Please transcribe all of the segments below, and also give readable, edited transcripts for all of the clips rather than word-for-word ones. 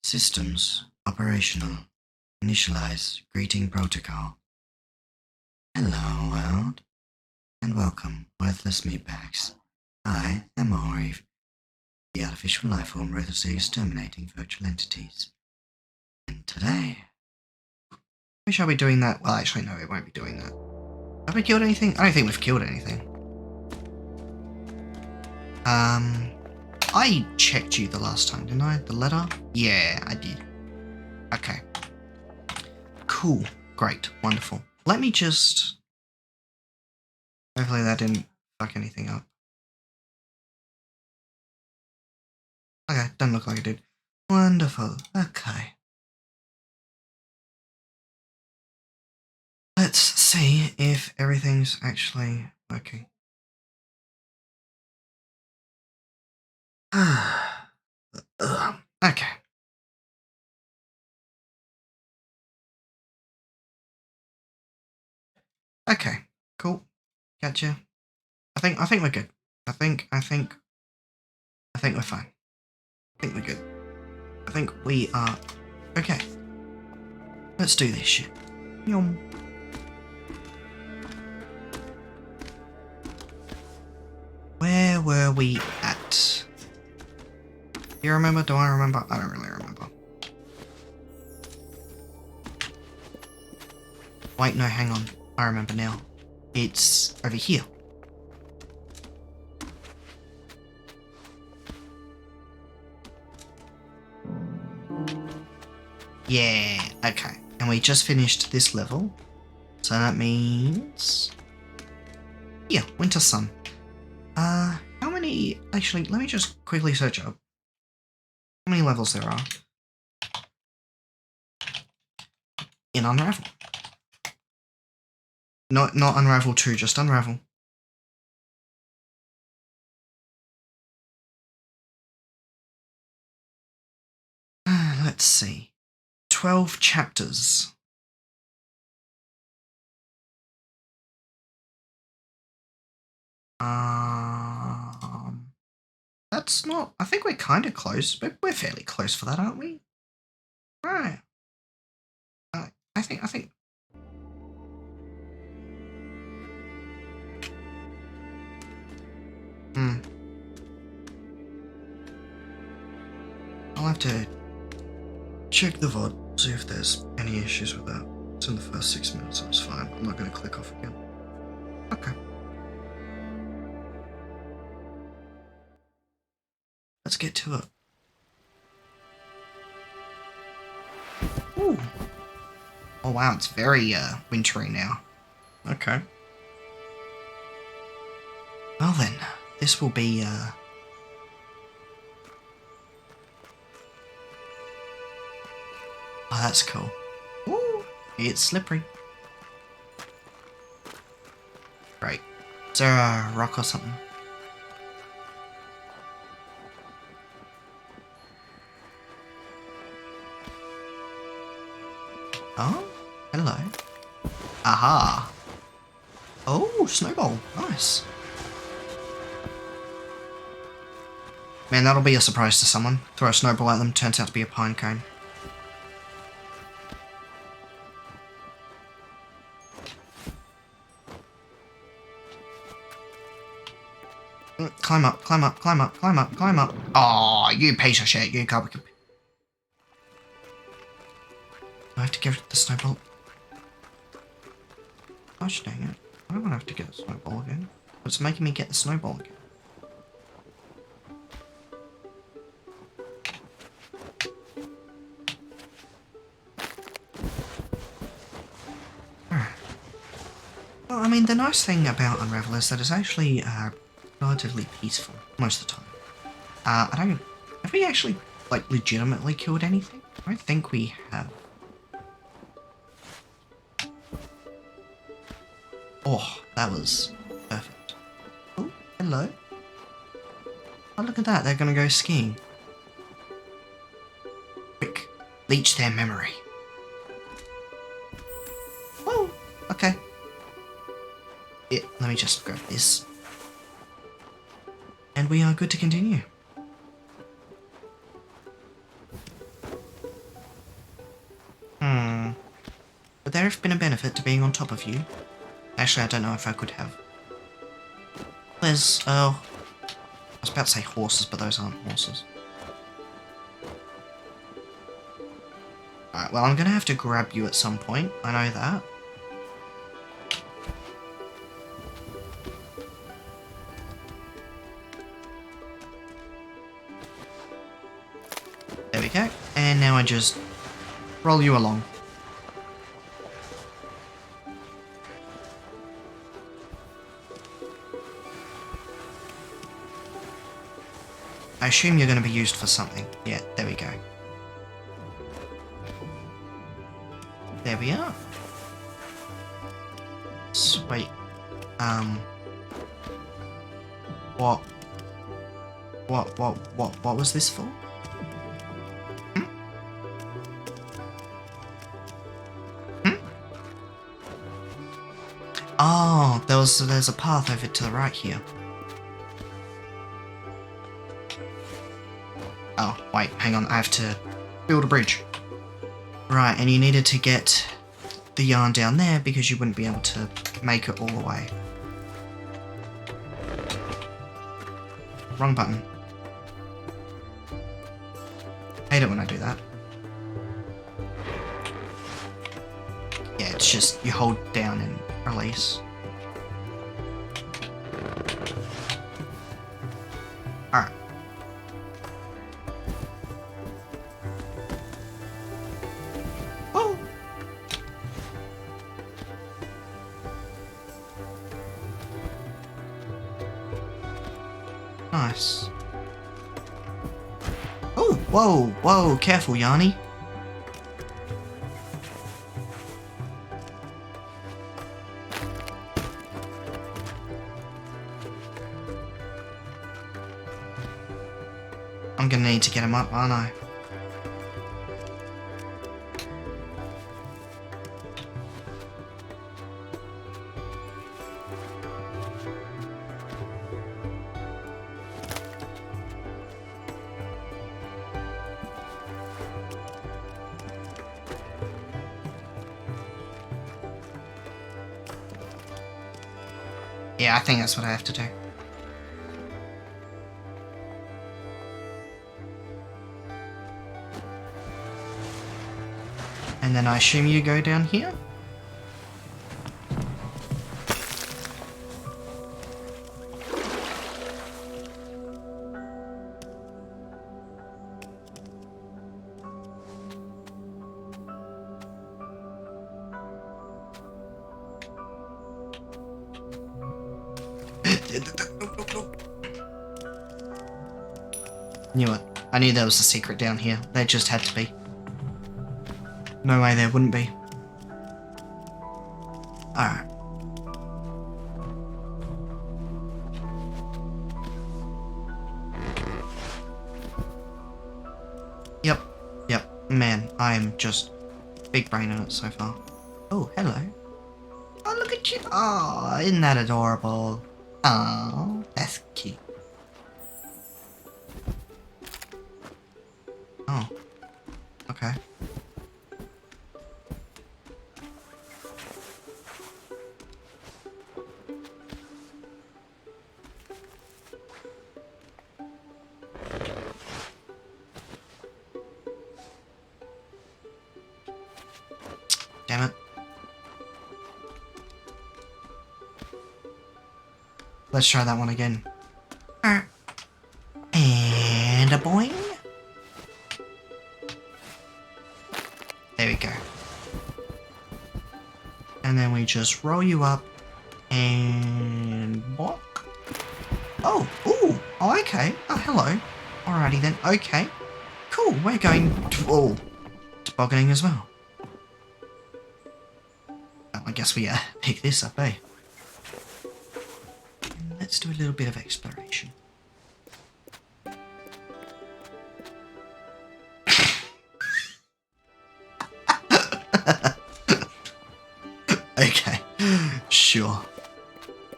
Systems operational. Initialize greeting protocol. Hello, world, and welcome, worthless meatbags. I am Orif, the artificial life form ruthlessly exterminating virtual entities. And today, we shall be doing that. Well, actually, no, we won't be doing that. Have we killed anything? I don't think we've killed anything. I checked you the last time, didn't I? The letter? Yeah, I did. Okay. Cool. Great. Wonderful. Let me just... Hopefully that didn't fuck anything up. Okay, doesn't look like it did. Wonderful. Okay. Let's see if everything's actually working. Okay. Okay. Cool. Gotcha. I think we're good. I think we're fine. I think we're good. I think we are okay. Let's do this shit. Yum. Where were we at? Do you remember? Do I remember? I don't really remember. Wait, no, hang on. I remember now. It's over here. Yeah, okay. And we just finished this level. So that means... Yeah, Winter Sun. How many... Actually, let me just quickly search up how many levels there are in Unravel. Not Unravel 2, just Unravel. Let's see. 12 chapters. That's not... I think we're kind of close, but we're fairly close for that, aren't we? Right. I think... I'll have to check the VOD, see if there's any issues with that. It's in the first 6 minutes, so it's fine. I'm not going to click off again. Okay. Let's get to it. Ooh. Oh wow, it's very wintry now. Okay. Well then, this will be oh, that's cool. Ooh, it's slippery. Great. Is there a rock or something? Oh, hello. Aha. Oh, snowball. Nice. Man, that'll be a surprise to someone. Throw a snowball at them, turns out to be a pine cone. Climb up, climb up, climb up, climb up, climb up. Oh, you piece of shit, you can't... Do I have to give it the snowball? Gosh dang it. I don't want to have to get the snowball again. It's making me get the snowball again. Well, I mean, the nice thing about Unravel is that it's actually relatively peaceful most of the time. Have we actually, like, legitimately killed anything? I don't think we have. Oh, that was perfect. Oh, hello. Oh, look at that, they're gonna go skiing. Quick, leech their memory. Oh, okay. Yeah, let me just grab this. And we are good to continue. there have been a benefit to being on top of you. Actually, I don't know if I could have. There's, I was about to say horses, but those aren't horses. Alright, well, I'm gonna have to grab you at some point. I know that. There we go. And now I just roll you along. I assume you're going to be used for something. Yeah, there we go. There we are. Sweet. What was this for? Hmm? Hmm? Oh, there's a path over to the right here. Oh, wait, hang on, I have to build a bridge. Right, and you needed to get the yarn down there because you wouldn't be able to make it all the way. Wrong button. Hate it when I do that. Yeah, it's just you hold down and release. Alright. Oh! Nice. Oh, whoa, whoa, careful, Yanni. I'm gonna need to get him up, aren't I? Yeah, I think that's what I have to do. And then I assume you go down here? Knew it. I knew there was a secret down here. There just had to be. No way there wouldn't be. Alright. Yep. Man, I am just big brain on it so far. Oh, hello. Oh, look at you. Oh, isn't that adorable? Oh, that's cute. Oh. Okay. Damn it. Let's try that one again. And a boing. There we go. And then we just roll you up and walk. Oh, ooh, oh, okay. Oh, hello. Alrighty then. Okay. Cool. We're going to tobogganing as well. Well, I guess we pick this up, eh? And let's do a little bit of exploration. Okay, sure.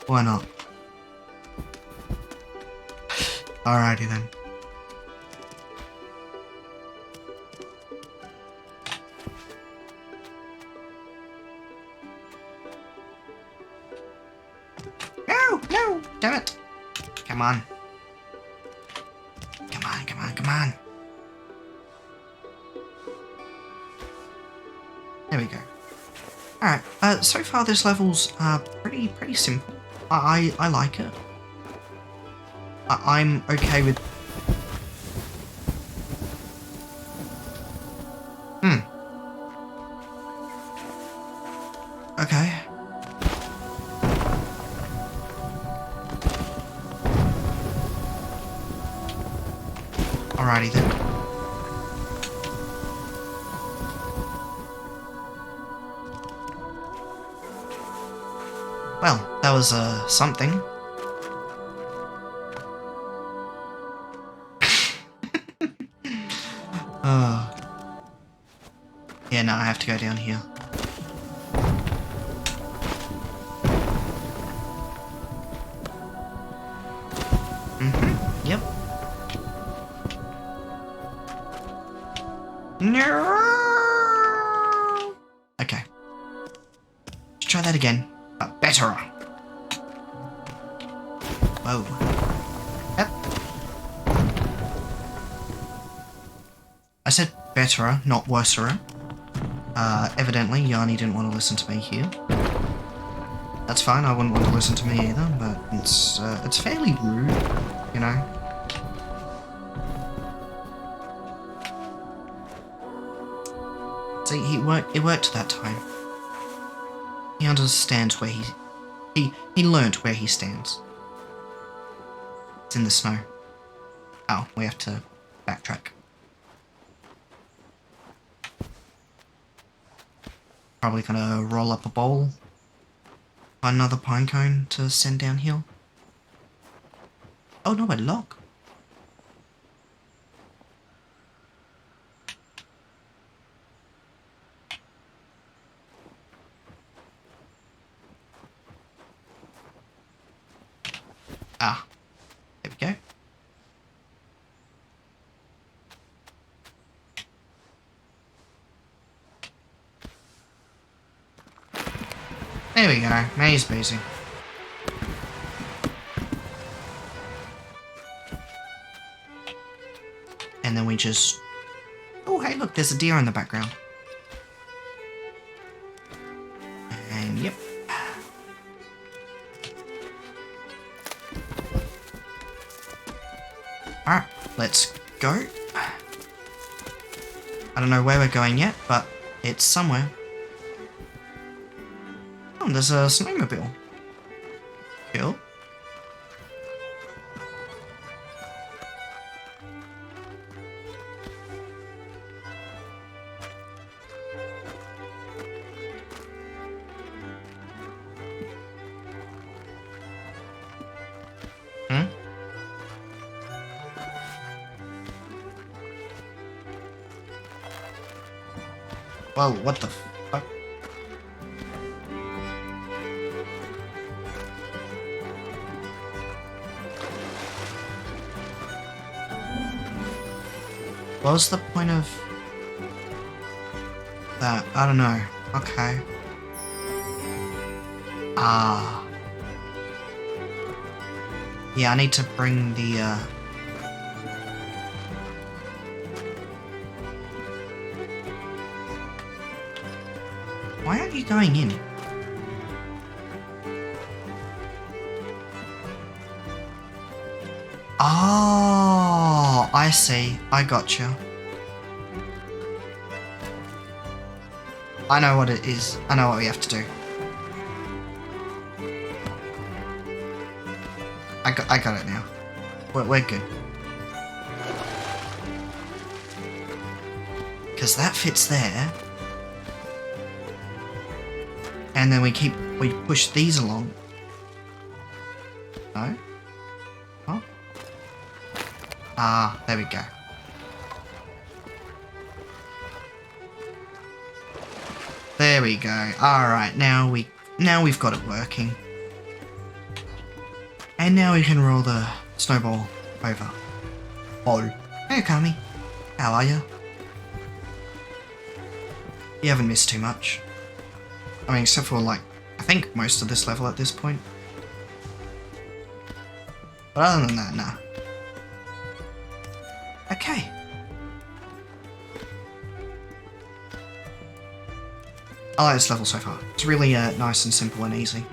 Why not? Alrighty then. No! Damn it! Come on. Come on, come on, come on. There we go. Alright, so far this level's pretty simple. I like it. I'm okay with... Okay. Alrighty then. Well, that was, something. Yeah, no, I have to go down here. Yep. No! Okay. Let's try that again, but better. Whoa. Yep. I said betterer, not worserer. Evidently, Yanni didn't want to listen to me here. That's fine, I wouldn't want to listen to me either, but it's fairly rude, you know? See, it worked that time. He understands where he learnt where he stands. It's in the snow. Oh, we have to backtrack. Probably gonna roll up a bowl. Find another pine cone to send downhill. Oh no, a log. Ah, there we go. There we go, now he's busy. And then we just... Oh, hey, look, there's a deer in the background. And yep. Alright, let's go. I don't know where we're going yet, but it's somewhere. Oh, there's a snowmobile. Cool. Whoa, what the fuck? What was the point of that? I don't know. Okay. Ah. Yeah, I need to bring the, Why aren't you going in? Oh, I see. I gotcha. I know what it is. I know what we have to do. I got it now. We're good. Because that fits there. And then we push these along. No? Oh. Ah, there we go. There we go. Alright, now we've got it working. And now we can roll the snowball over. Oh. Hey, Kami. How are you? You haven't missed too much. I mean, except for, like, I think most of this level at this point. But other than that, nah. Okay. I like this level so far. It's really nice and simple and easy.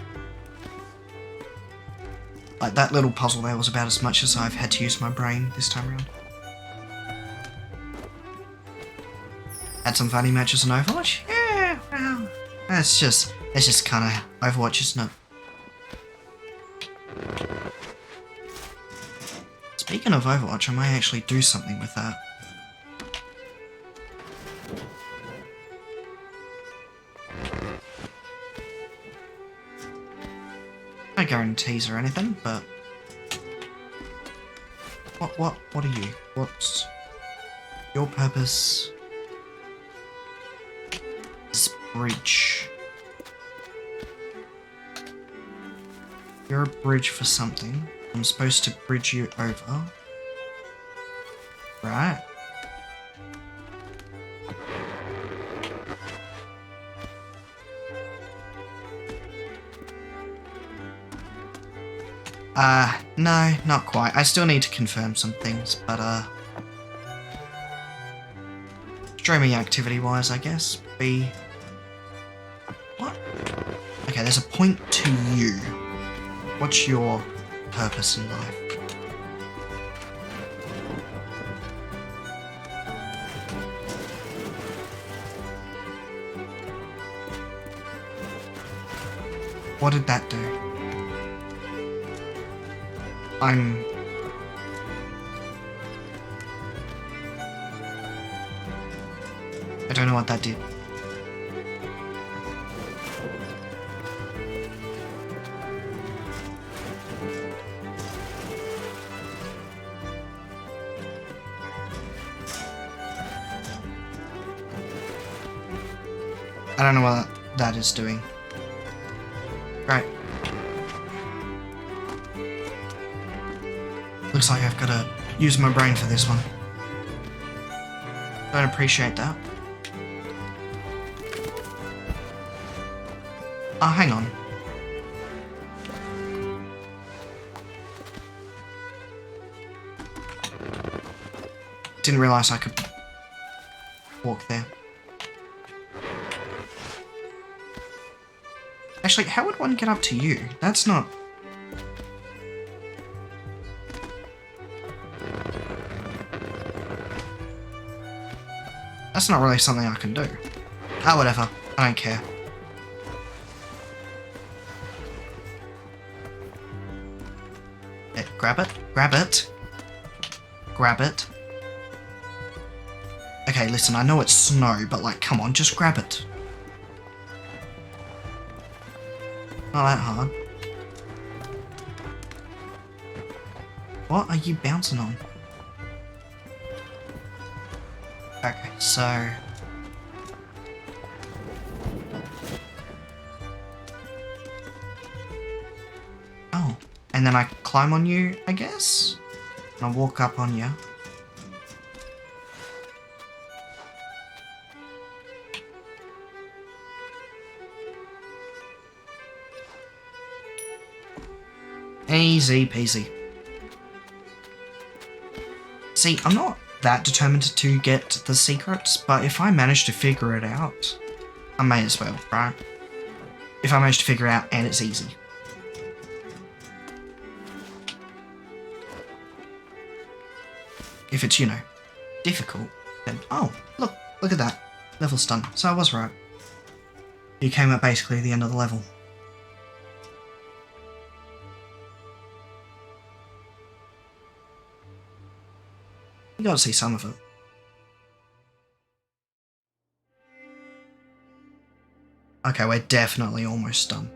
Like, that little puzzle there was about as much as I've had to use my brain this time around. Had some funny matches in Overwatch? Yeah, well, that's just kind of Overwatch, isn't it? Speaking of Overwatch, I might actually do something with that. No guarantees or anything, but what are you? What's your purpose? This bridge. You're a bridge for something. I'm supposed to bridge you over. Right. No, not quite. I still need to confirm some things, but, streaming activity-wise, I guess, be... What? Okay, there's a point to you. What's your purpose in life? What did that do? I don't know what that did. I don't know what that is doing. Right. Looks like I've got to use my brain for this one. Don't appreciate that. Oh, hang on. Didn't realise I could walk there. Actually, how would one get up to you? That's not... That's not really something I can do. Ah, whatever. I don't care. Grab it. Grab it. Grab it. Okay, listen, I know it's snow, but like, come on, just grab it. Not that hard. What are you bouncing on? Okay, so... Oh, and then I climb on you, I guess? And I walk up on you. Easy peasy. See, I'm not that determined to get the secrets, but if I manage to figure it out, I may as well, right? If I manage to figure it out and it's easy. If it's, you know, difficult, then, oh, look at that. Level's done. So I was right. You came at basically the end of the level. You got to see some of it. Okay, we're definitely almost done.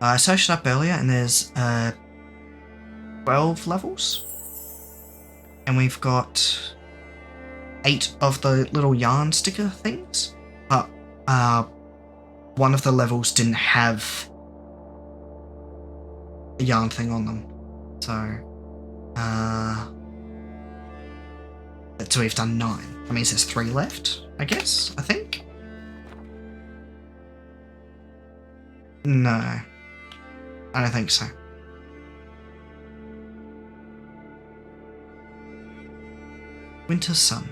I searched up earlier and there's 12 levels. And we've got 8 of the little yarn sticker things. But one of the levels didn't have a yarn thing on them. So we've done 9. That means there's 3 left, I guess, I think? No. I don't think so. Winter sun.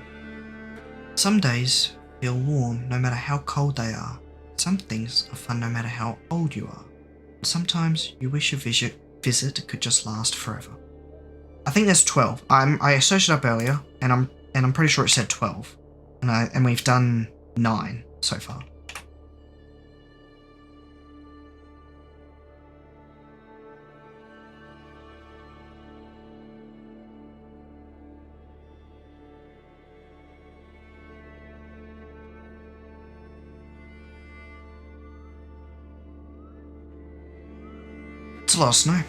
Some days feel warm no matter how cold they are. Some things are fun no matter how old you are. Sometimes you wish a visit could just last forever. I think there's 12. I searched it up earlier, and I'm pretty sure it said 12, and we've done 9 so far. It's a lot of snow.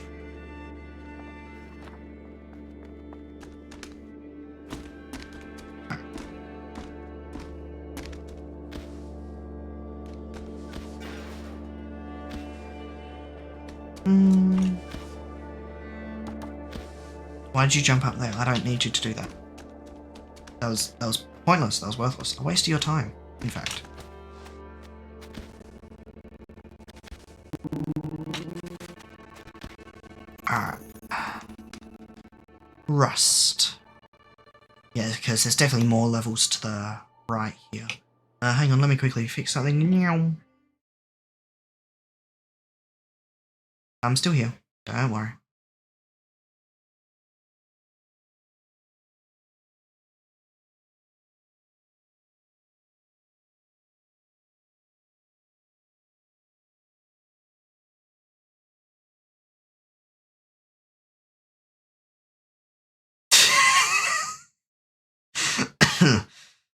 Why did you jump up there? I don't need you to do that. That was pointless. That was worthless. A waste of your time, in fact. Alright. Rust. Yeah, because there's definitely more levels to the right here. Hang on, let me quickly fix something. I'm still here. Don't worry.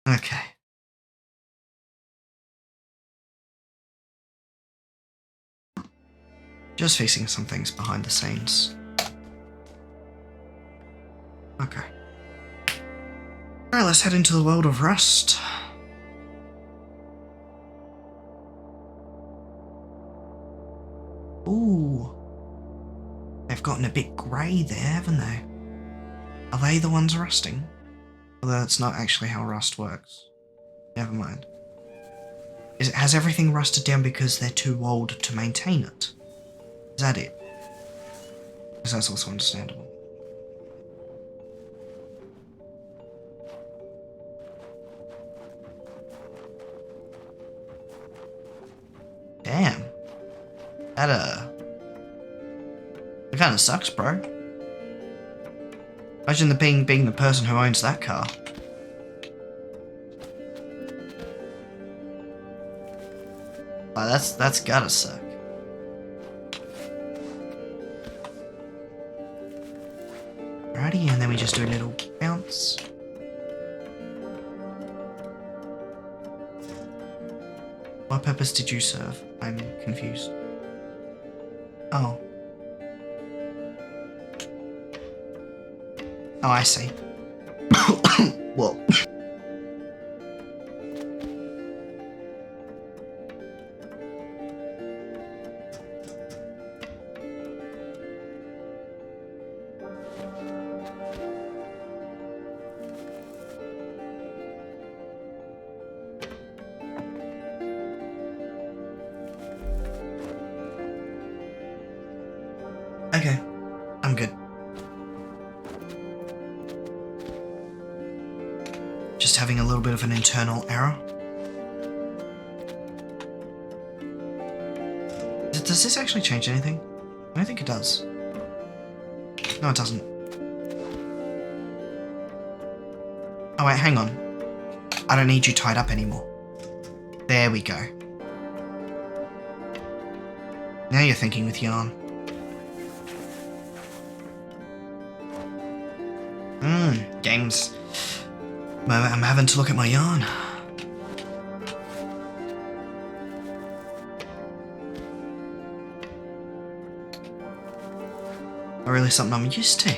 Okay. Just fixing some things behind the scenes. Okay. Alright, let's head into the world of Rust. Ooh. They've gotten a bit grey there, haven't they? Are they the ones rusting? Although that's not actually how rust works. Never mind. Has everything rusted down because they're too old to maintain it? Is that it? Because that's also understandable. Damn. That kinda sucks, bro. Imagine being the person who owns that car. Wow, that's gotta suck. Alrighty, and then we just do a little bounce. What purpose did you serve? I'm confused. Oh. Oh, I see. Whoa. Okay, I'm good. Just having a little bit of an internal error. Does this actually change anything? I don't think it does. No, it doesn't. Oh wait, hang on. I don't need you tied up anymore. There we go. Now you're thinking with yarn. Games. I'm having to look at my yarn. Not really something I'm used to.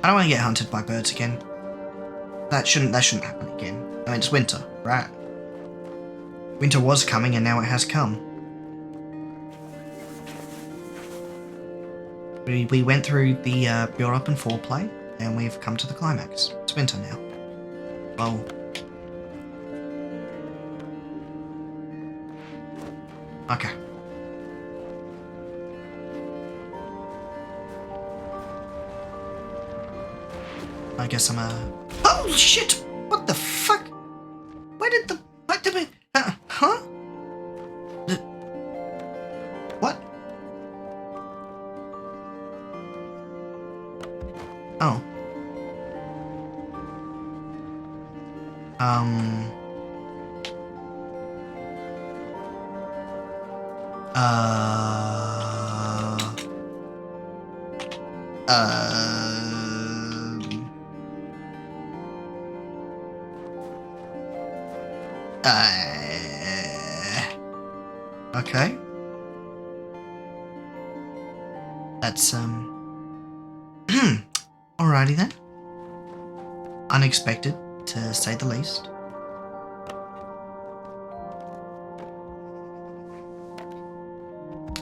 I don't want to get hunted by birds again. That shouldn't happen again. I mean, it's winter, right? Winter was coming and now it has come. We went through the build up and foreplay, and we've come to the climax. It's winter now. Well. Okay. guess I'm a... Oh, shit! What the fuck? Where did the... What did we... huh? What? Oh. Okay. That's, alrighty then. Unexpected, to say the least.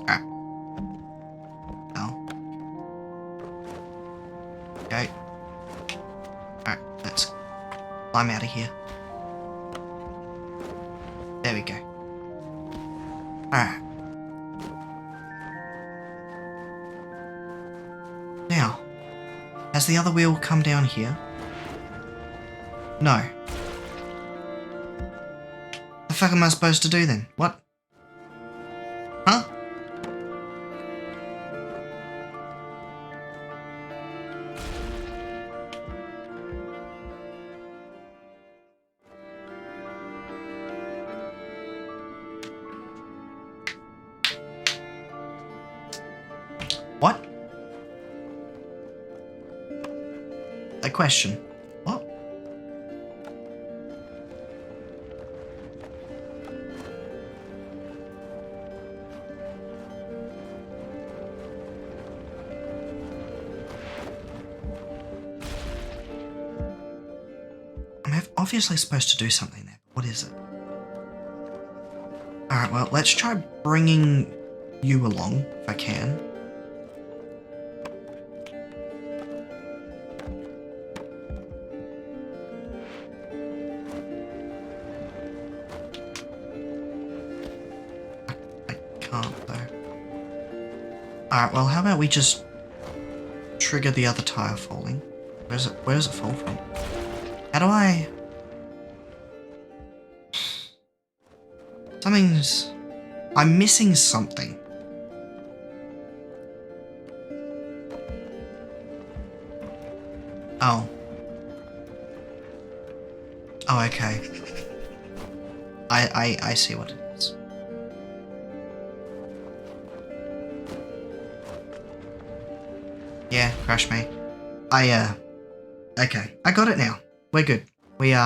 Alright. Oh. Okay. Alright, let's climb out of here. There we go. Alright. Now, has the other wheel come down here? No. The fuck am I supposed to do then? What? Huh? What? A question. What? I'm obviously supposed to do something there. What is it? Alright, well, let's try bringing you along, if I can. Alright, well, how about we just trigger the other tire falling? Where does it fall from? How do I... I'm missing something. Oh. Oh, okay. I see what it is. Yeah, crash me. Okay. I got it now. We're good. We're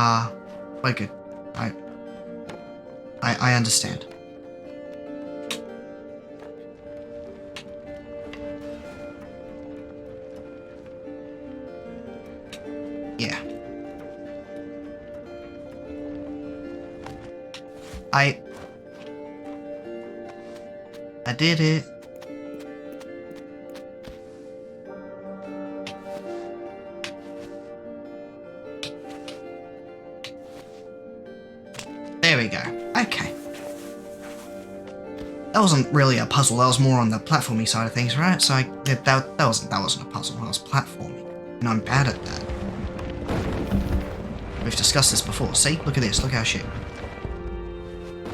good. I understand. Yeah. I did it. There we go. Okay. That wasn't really a puzzle. That was more on the platforming side of things, right? So that wasn't a puzzle. That was platforming, and I'm bad at that. We've discussed this before. See? Look at this. Look how shit.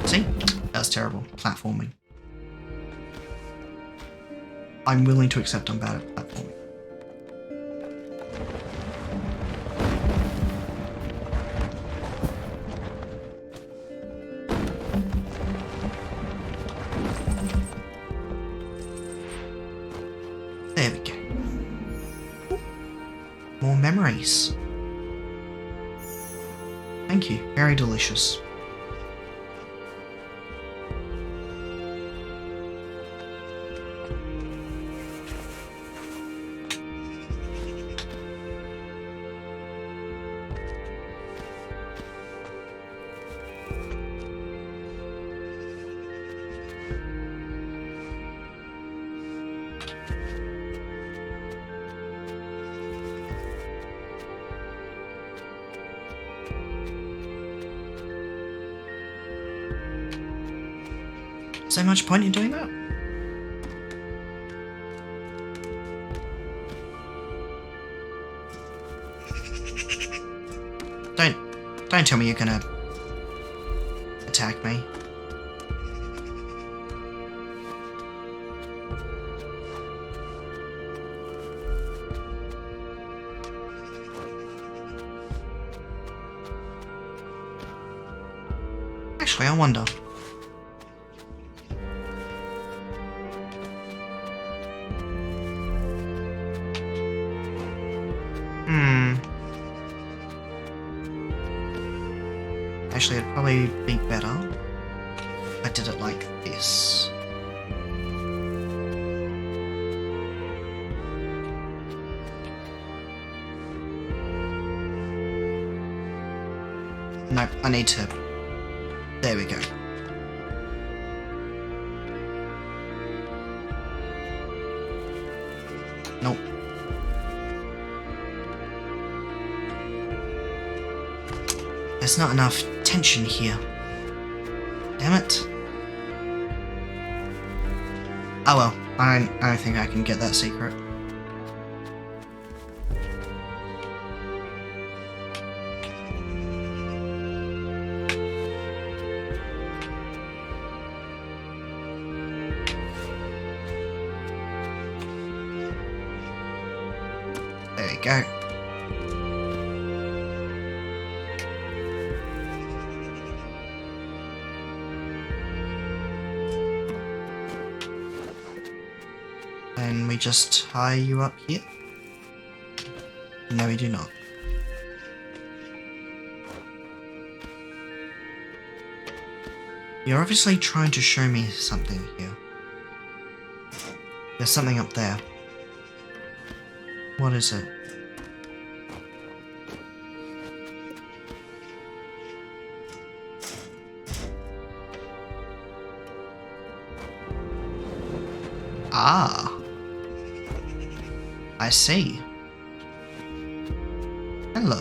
See? That was terrible. Platforming. I'm willing to accept I'm bad at platforming. There we go. More memories. Thank you. Very delicious. So much point in doing that? Don't tell me you're gonna attack me. Actually, I wonder. Actually, it'd probably be better if I did it like this. Nope, I need to... There we go. Nope. There's not enough tension here. Damn it. Oh well, I don't think I can get that secret. There we go. And we just tie you up here? No, we do not. You're obviously trying to show me something here. There's something up there. What is it? Ah. I see. Hello.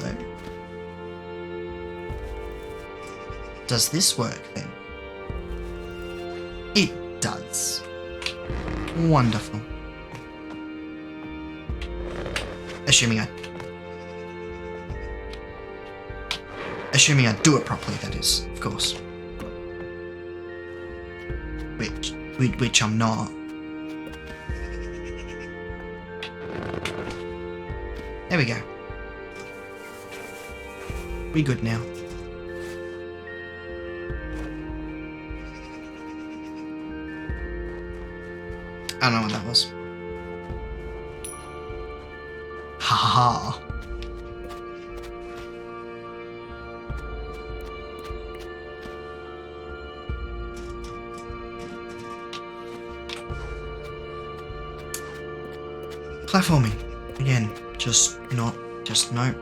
Does this work then? It does. Wonderful. Assuming I do it properly, that is, of course. Which I'm not. There we go. We good now. I don't know what that was. Ha ha ha. Platforming. Again, just no. Just no.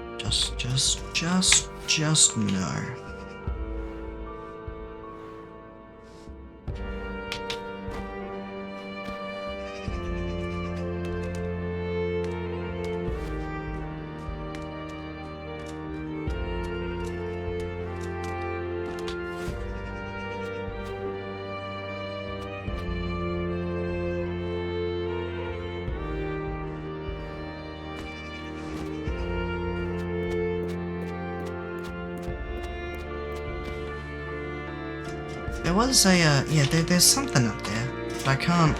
There was a, yeah, there's something up there, but I can't...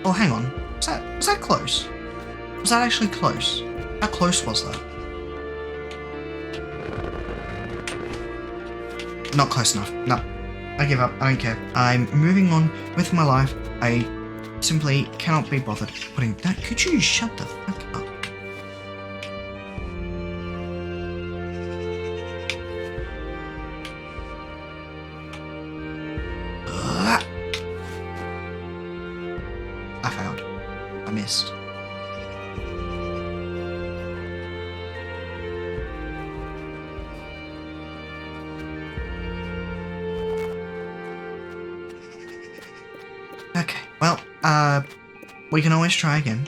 Oh, hang on. Was that close? Was that actually close? How close was that? Not close enough. No. I give up. I don't care. I'm moving on with my life. I simply cannot be bothered putting that... Could you shut the fuck up? I failed. I missed. Okay, well, we can always try again.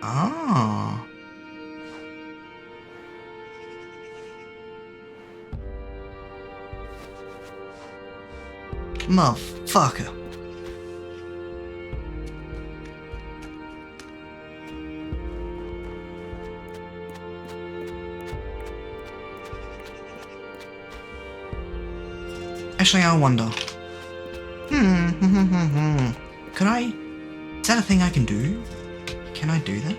Ah. Motherfucker. Actually, I wonder. Could I... Is that a thing I can do? Can I do that?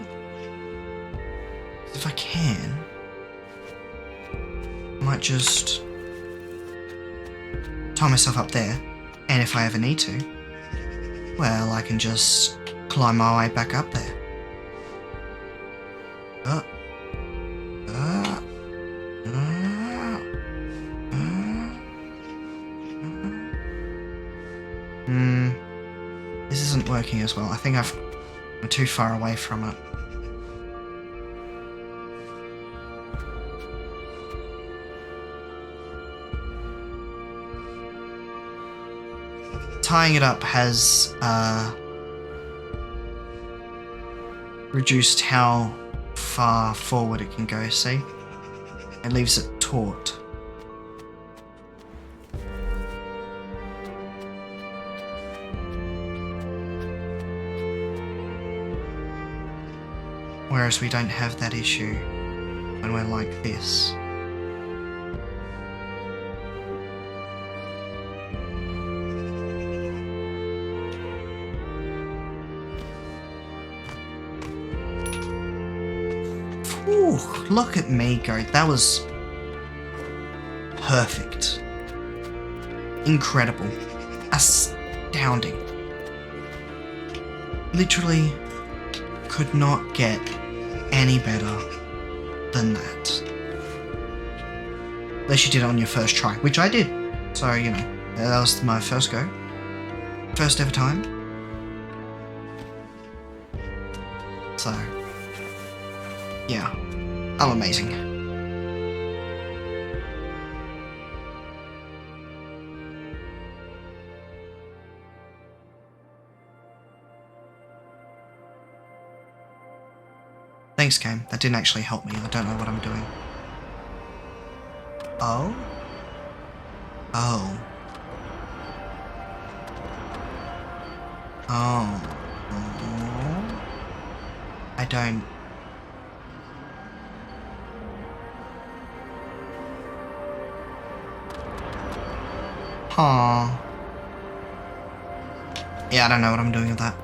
If I can... I might just... tie myself up there. And if I ever need to... well, I can just climb my way back up there. This isn't working as well. I think I'm too far away from it. Tying it up has reduced how far forward it can go, see? It leaves it taut. Whereas we don't have that issue when we're like this. Ooh, look at me go. That was perfect. Incredible. Astounding. Literally could not get any better than that. Unless you did it on your first try, which I did. So, you know, that was my first go. First ever time. So, yeah, I'm amazing. Thanks, game. That didn't actually help me. I don't know what I'm doing. Oh? Oh. Oh. I don't... Huh. Yeah, I don't know what I'm doing with that.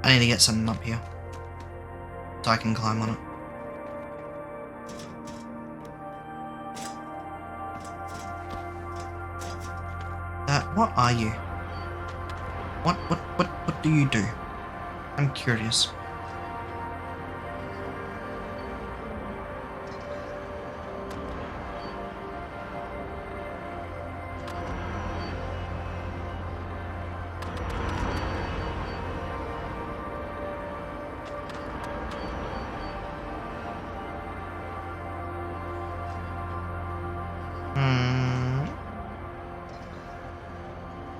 I need to get something up here so I can climb on it. What are you? What do you do? I'm curious.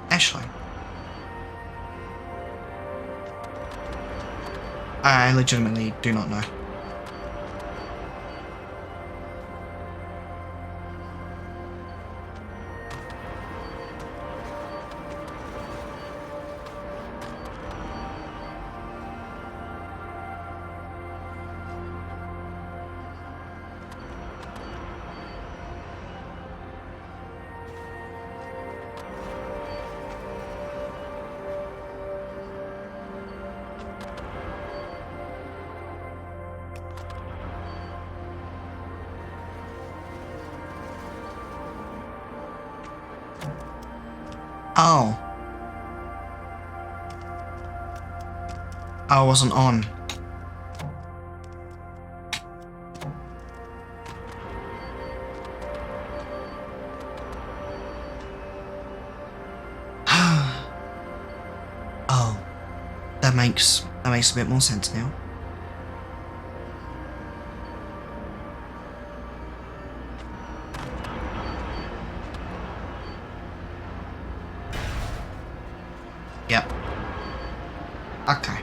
Actually, I legitimately do not know. Oh. I wasn't on. Oh. That that makes a bit more sense now. Yep. Okay.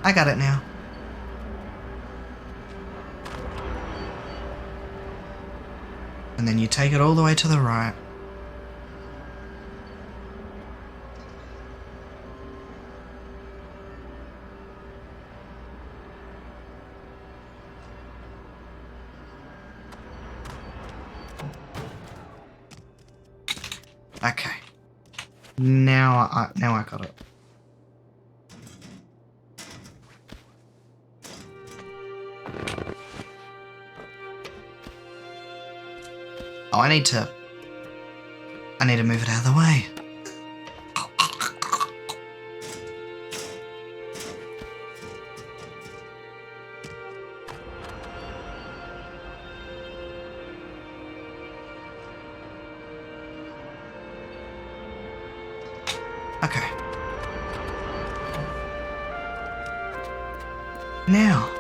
I got it now. And then you take it all the way to the right. Okay. Now I got it. Oh, I need to move it out of the way. Okay. Now,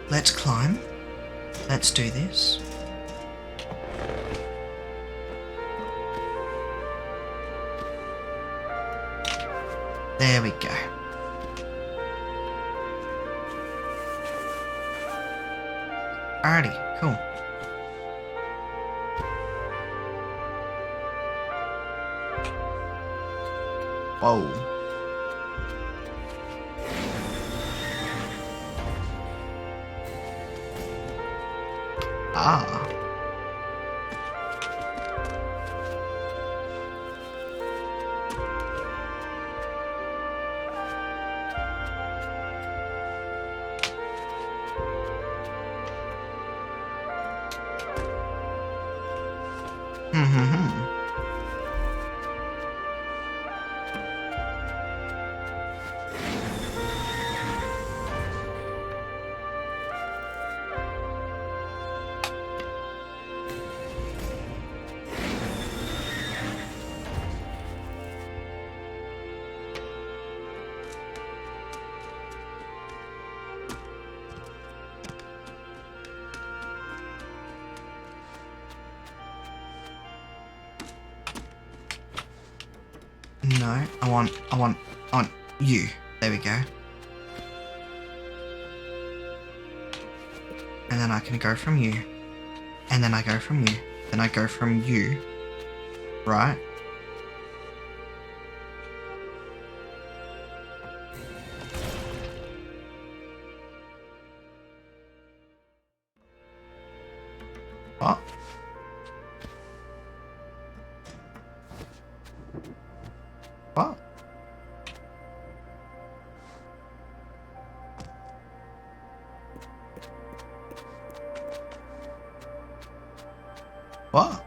let's climb. Let's do this. There we go. Alrighty, cool. Whoa. Ah. No, I want you. There we go. And then I can go from you. And then I go from you. Then I go from you. Right? What? What? What?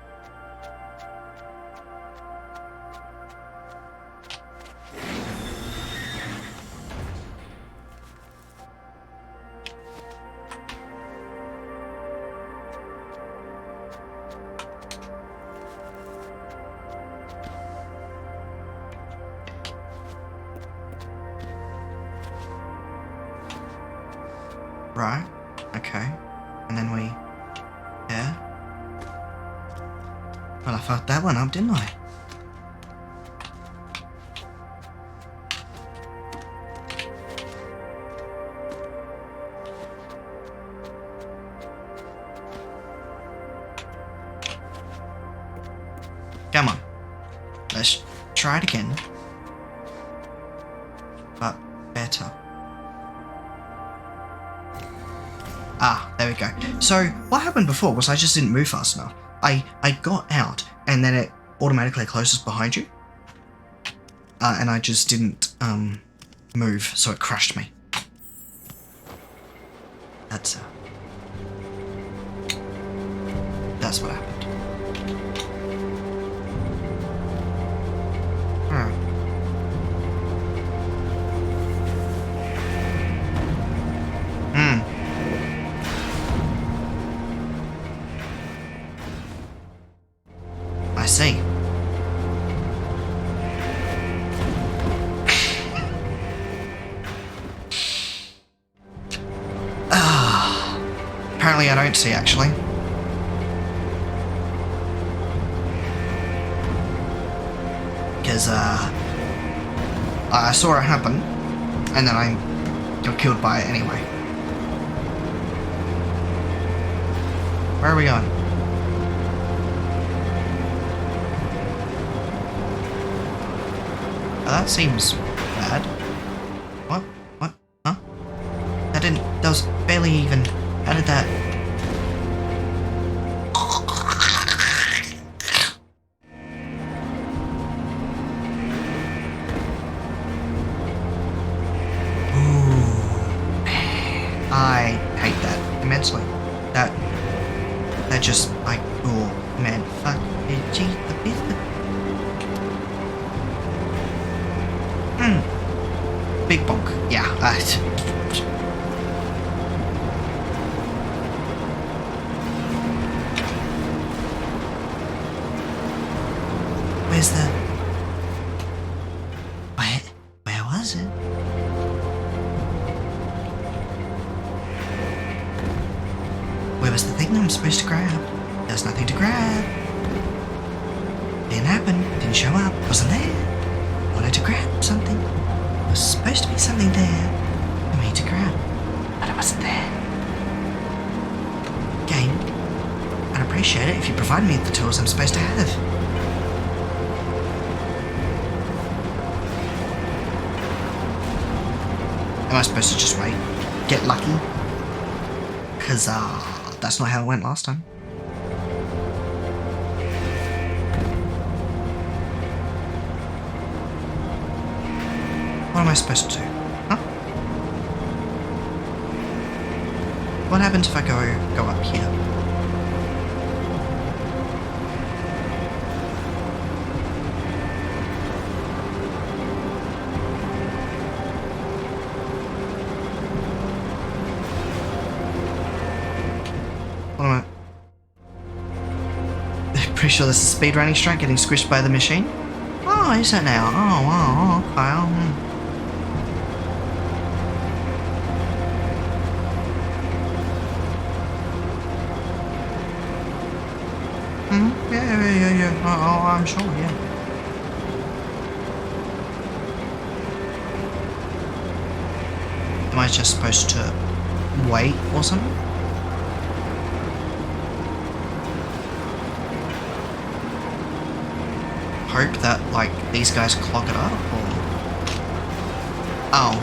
Right. Okay. And then we... Yeah. Well, I fucked that one up, didn't I? Come on. Let's try it again. But better. Ah, there we go. So, what happened before was I just didn't move fast enough. I got out, and then it automatically closes behind you. And I just didn't, move, so it crushed me. That's what happened. I see. Apparently I don't see, actually. Because, I saw it happen, and then I got killed by it anyway. Where are we going? Oh, that seems bad. What? What? Huh? That didn't... That was barely even... How did that... I hate that immensely. That just like, oh man, fuck, gee, the business. Big bonk, yeah. Where's the? Where was it? Where was the thing that I'm supposed to grab? There's nothing to grab. Didn't happen. Didn't show up. Wasn't there. Wanted to grab something. There was supposed to be something there for me to grab, but it wasn't there. Game, I'd appreciate it if you provide me with the tools I'm supposed to have. Am I supposed to just wait? Get lucky? Because, that's not how it went last time. What am I supposed to do? Huh? What happens if I go up here? What am I... Pretty sure this is a speedrunning strike, getting squished by the machine. Oh, is that now? Oh, okay. Yeah. Oh, I'm sure, yeah. Am I just supposed to wait or something? Hope that, like, these guys clog it up, or... Oh.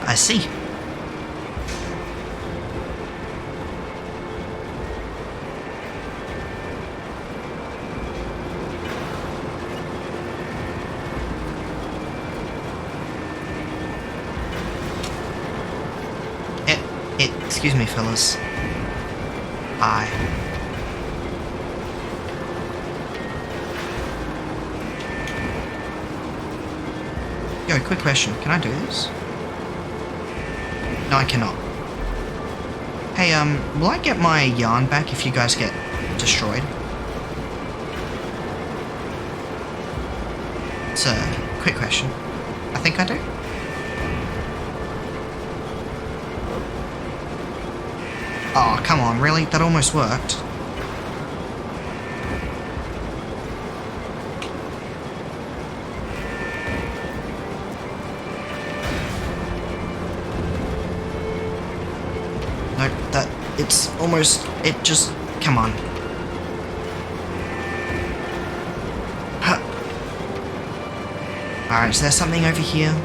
I see. Excuse me, fellas. Yo, quick question. Can I do this? No, I cannot. Hey, will I get my yarn back if you guys get destroyed? It's a quick question. I think I do. Oh, come on, really? That almost worked. It's almost... It just... Come on. Huh. Alright, is there something over here?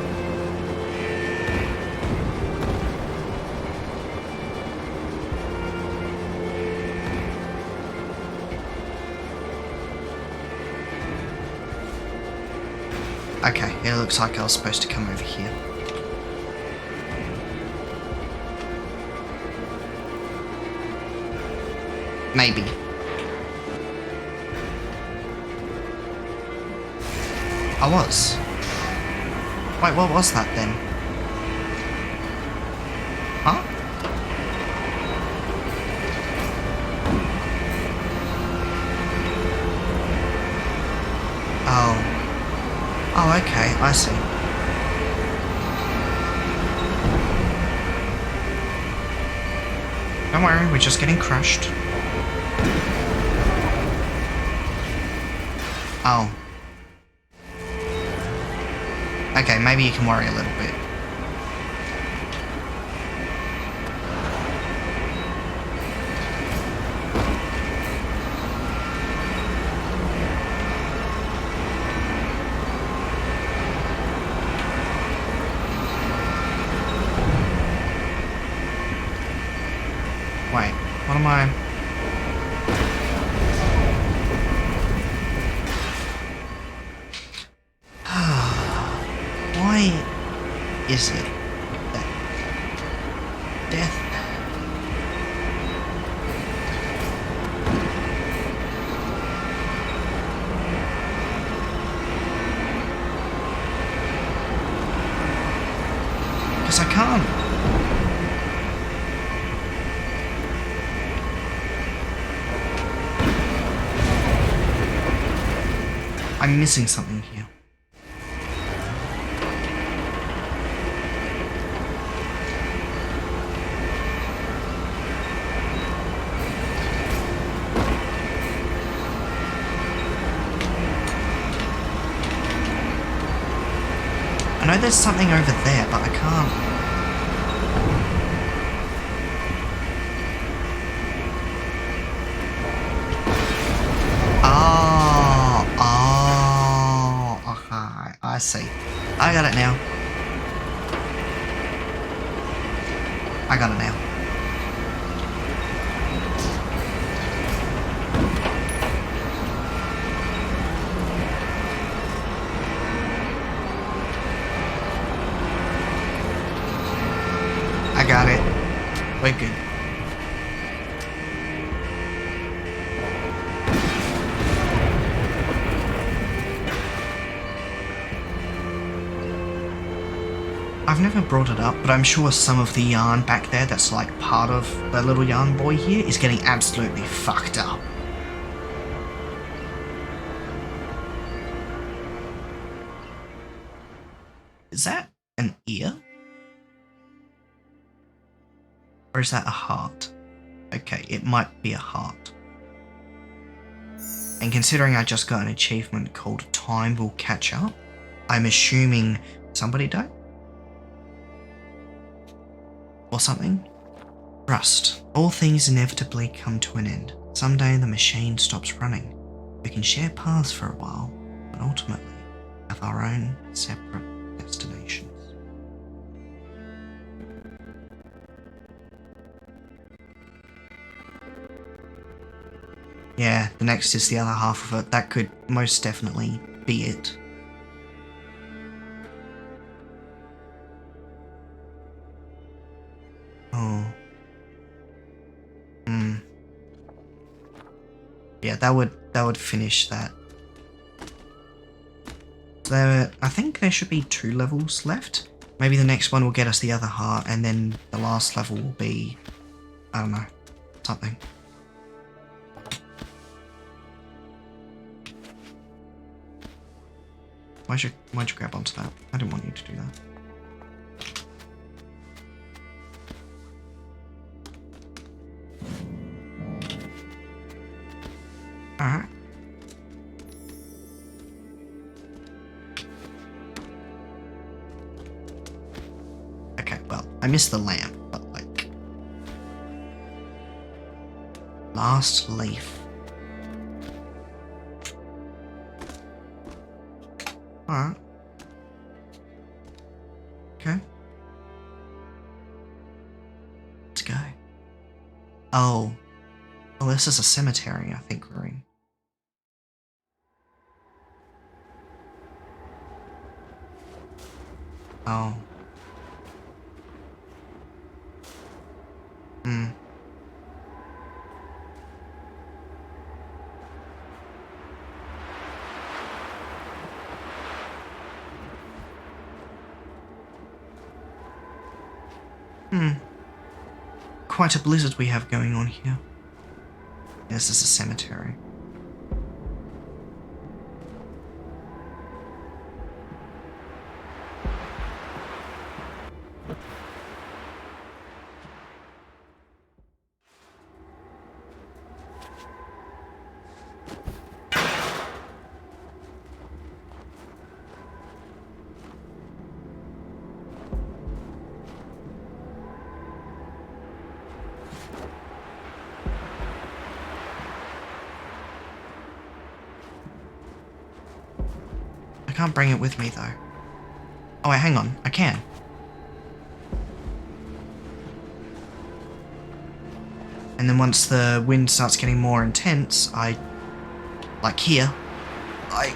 Okay, it looks like I was supposed to come over here. Maybe. I was. Wait, what was that then? Huh? Oh. Oh, okay, I see. Don't worry, we're just getting crushed. Oh. Okay, maybe you can worry a little bit. Wait, what am I... Why is it that death... Because I can't... I'm missing something here. I know there's something over there, but I can't... Oh, okay, I see. I got it now. I got it now. I got it. We're good. I've never brought it up, but I'm sure some of the yarn back there that's like part of the little yarn boy here is getting absolutely fucked up. Is that an ear? Or is that a heart? Okay, it might be a heart. And considering I just got an achievement called Time Will Catch Up, I'm assuming somebody died? Or something? Trust. All things inevitably come to an end. Someday the machine stops running. We can share paths for a while, but ultimately have our own separate destinations. Yeah, the next is the other half of it. That could most definitely be it. Oh. Yeah, that would finish that. So I think there should be 2 levels left. Maybe the next one will get us the other heart, and then the last level will be, I don't know, something. Why'd you grab onto that? I didn't want you to do that. Alright. Okay, well, I missed the lamp, but like... Last leaf. Alright. Okay. Let's go. Oh. Oh, this is a cemetery, I think we're in. Oh. Quite a blizzard we have going on here. This is a cemetery. I can't bring it with me though. Oh wait, hang on, I can. And then once the wind starts getting more intense, like here, I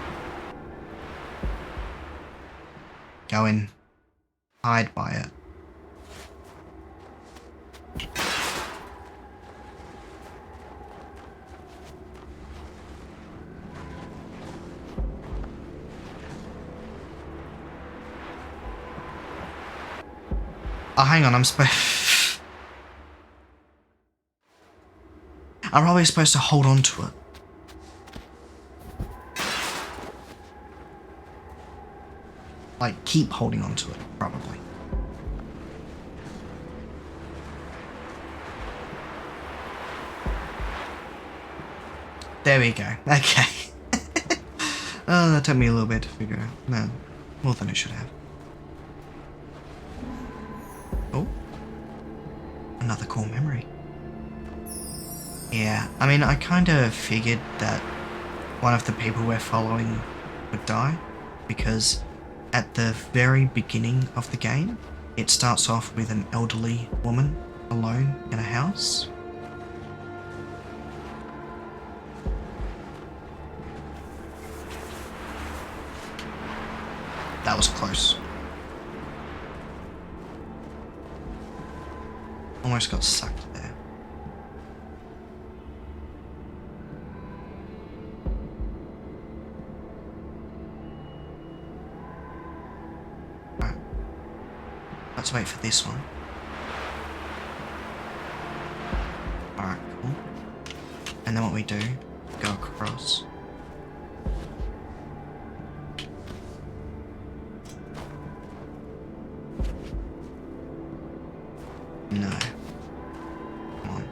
go and hide by it. Oh, hang on, I'm probably supposed to hold on to it. Like, keep holding on to it, probably. There we go. Okay. Oh, that took me a little bit to figure out. No, more than it should have. Oh. Another core memory. Yeah, I mean, I kind of figured that one of the people we're following would die, because at the very beginning of the game, it starts off with an elderly woman alone in a house. That was close. Almost got sucked there. Right. Let's wait for this one. Alright, cool. And then what we do, go across. No. Come on.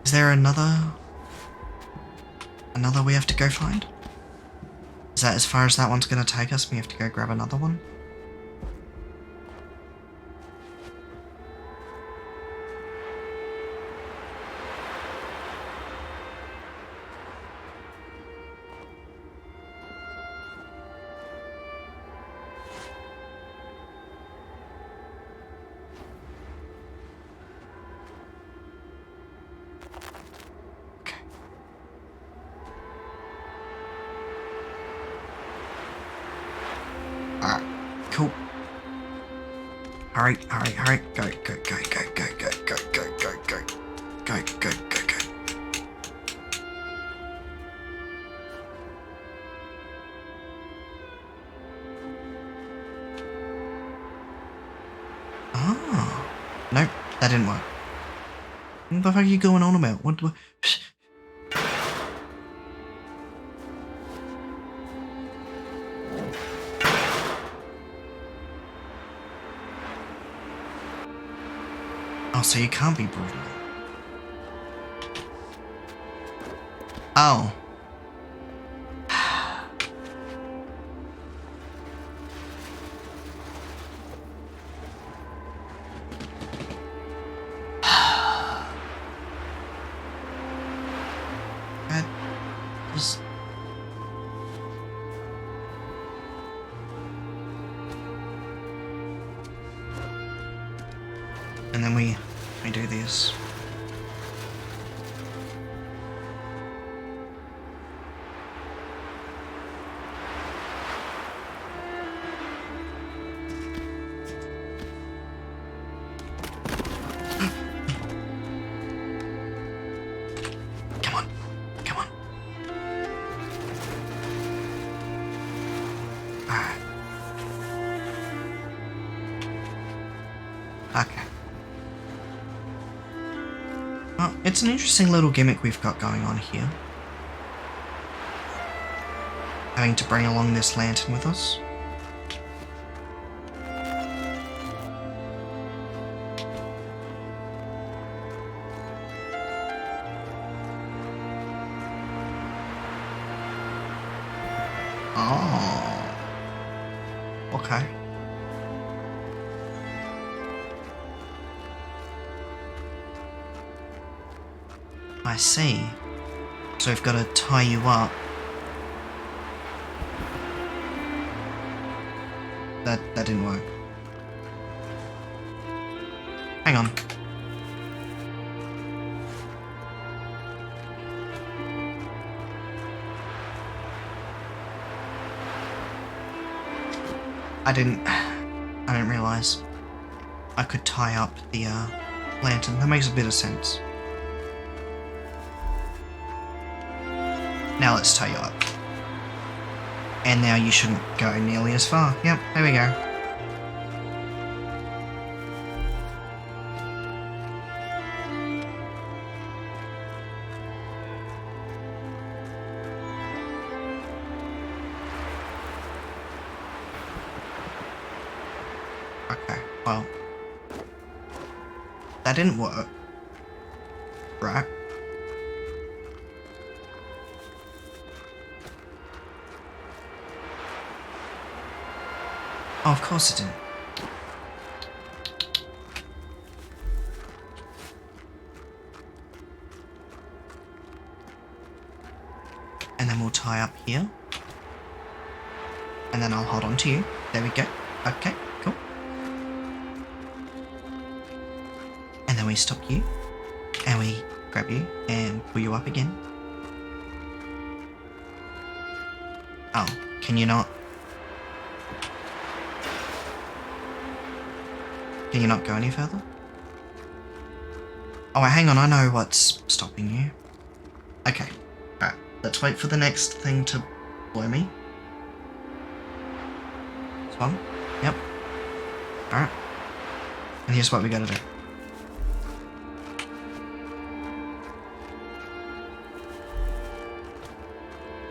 Is there another we have to go find? Is that as far as that one's gonna take us? We have to go grab another one? Alright, cool. Hurry, hurry, hurry. Go, go, go, go, go, go, go, go, go, go. Go, go, go, go. Oh. Nope, that didn't work. What the fuck are you going on about? What? Oh, so you can't be brutal. Oh. That was... And then we do this. Come on, come on. Alright. Okay. Well, it's an interesting little gimmick we've got going on here. Having to bring along this lantern with us. Oh. Okay. I see. So we've got to tie you up. That didn't work. Hang on. I didn't realise I could tie up the lantern. That makes a bit of sense. Now let's tie you up. And now you shouldn't go nearly as far. Yep, there we go. Okay, well. That didn't work. Right. Oh, of course it didn't. And then we'll tie up here. And then I'll hold on to you. There we go. Okay, cool. And then we stop you. And we grab you and pull you up again. Oh, can you not? Can you not go any further? Oh, hang on, I know what's stopping you. Okay, alright, let's wait for the next thing to blow me. This one? Yep. Alright. And here's what we gotta do.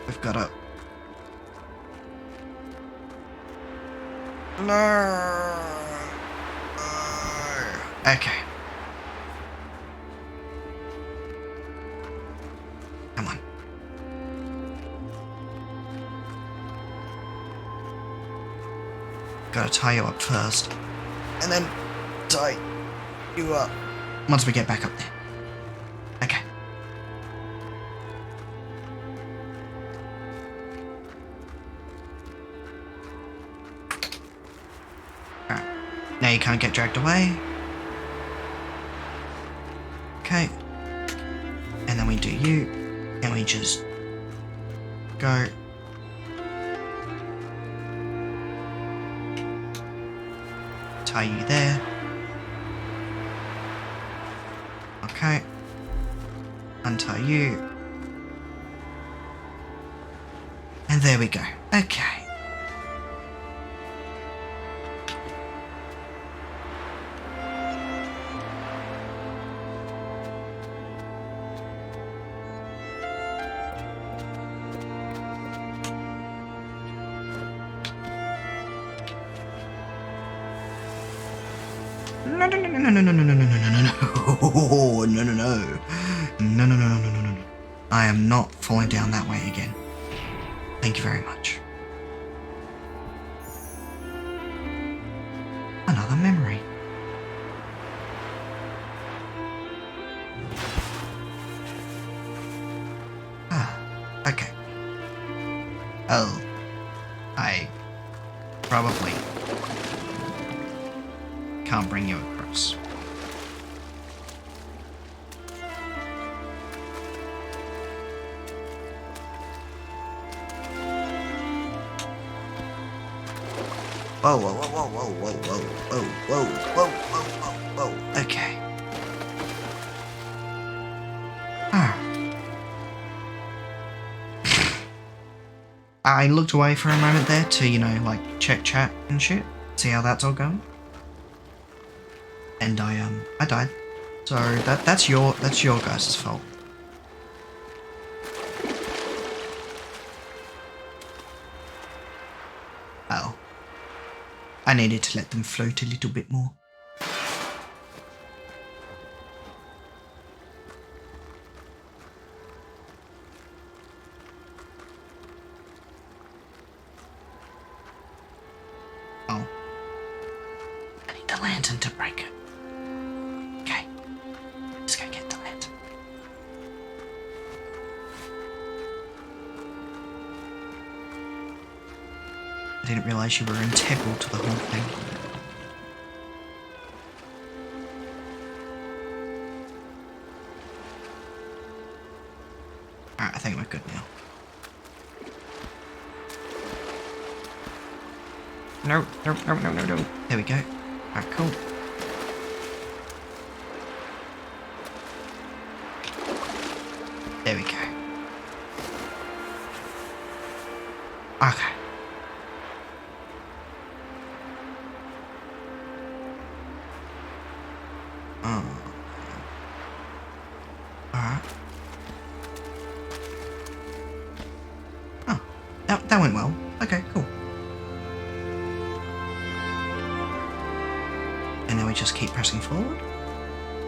We've gotta... No! Okay. Come on. Gotta tie you up first. And then tie you up once we get back up there. Okay. Alright. Now you can't get dragged away. Okay, and then we do you, and we just go. Tie you there. Okay. Untie you. And there we go. Okay. No. I am not falling down that way again. Thank you very much. Another memory. Okay. Oh. I probably can't bring you across. Whoa. Okay. I looked away for a moment there to, you know, like check chat and shit, see how that's all going. And I died. So that's your guys' fault. Oh. I needed to let them float a little bit more. Oh. I need the lantern to break it. Okay. Let's go get the lantern. I didn't realise you were integral to the whole thing. Alright, I think we're good now. No. There we go. Alright, cool. There we go. Okay. Alright. Oh, that went well. Okay, cool. And now we just keep pressing forward.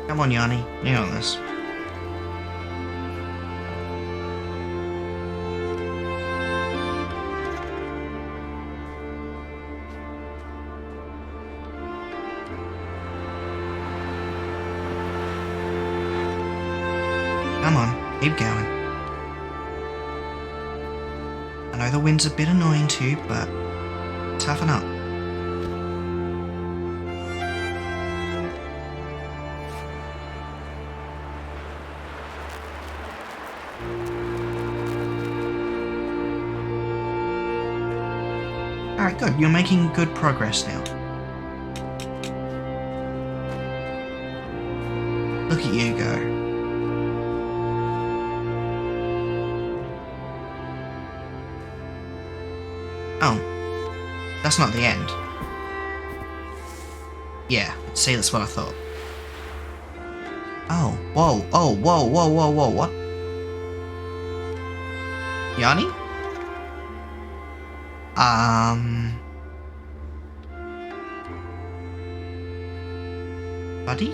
Come on, Yanni. You got this. Come on, keep going. I know the wind's a bit annoying too, but toughen up. Alright, good. You're making good progress now. Look at you go. Oh, that's not the end. Yeah, see, that's what I thought. Oh, whoa, what? Yanni? Buddy?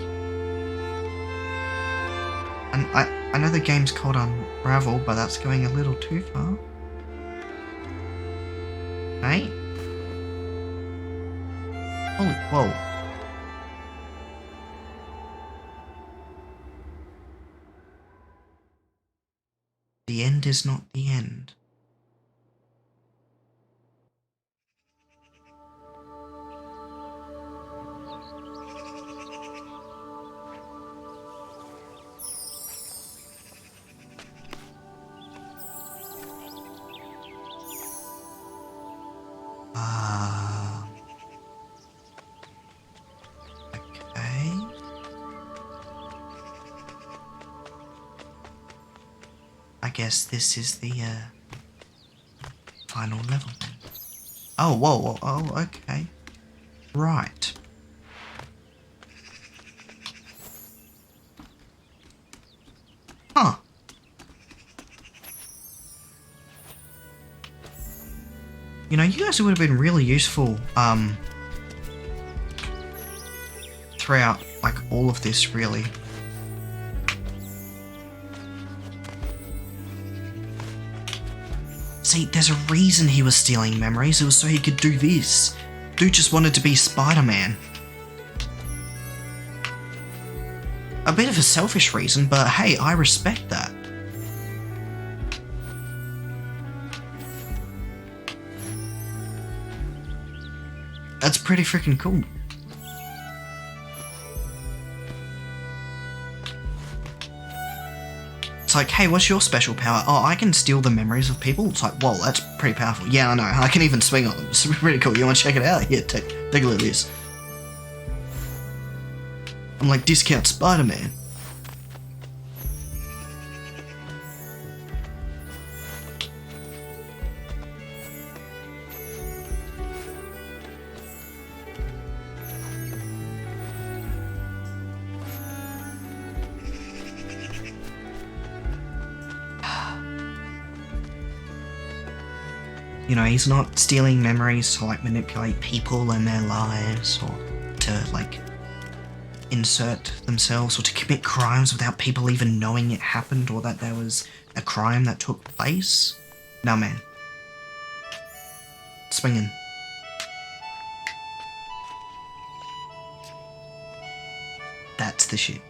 And I know the game's called Unravel, but that's going a little too far. Hey? Holy, whoa. The end is not the end. Okay. I guess this is the final level then. Oh, whoa, oh, okay. Right. Huh. You know, you guys would have been really useful, throughout, like, all of this, really. See, there's a reason he was stealing memories. It was so he could do this. Dude just wanted to be Spider-Man. A bit of a selfish reason, but hey, I respect that. That's pretty freaking cool. It's like, hey, what's your special power? Oh, I can steal the memories of people. It's like, whoa, that's pretty powerful. Yeah, I know. I can even swing on them. It's pretty cool. You want to check it out? Here, take a look at this. I'm like, discount Spider-Man. You know, he's not stealing memories to like manipulate people and their lives or to like insert themselves or to commit crimes without people even knowing it happened or that there was a crime that took place. No, man. Swinging. That's the shit.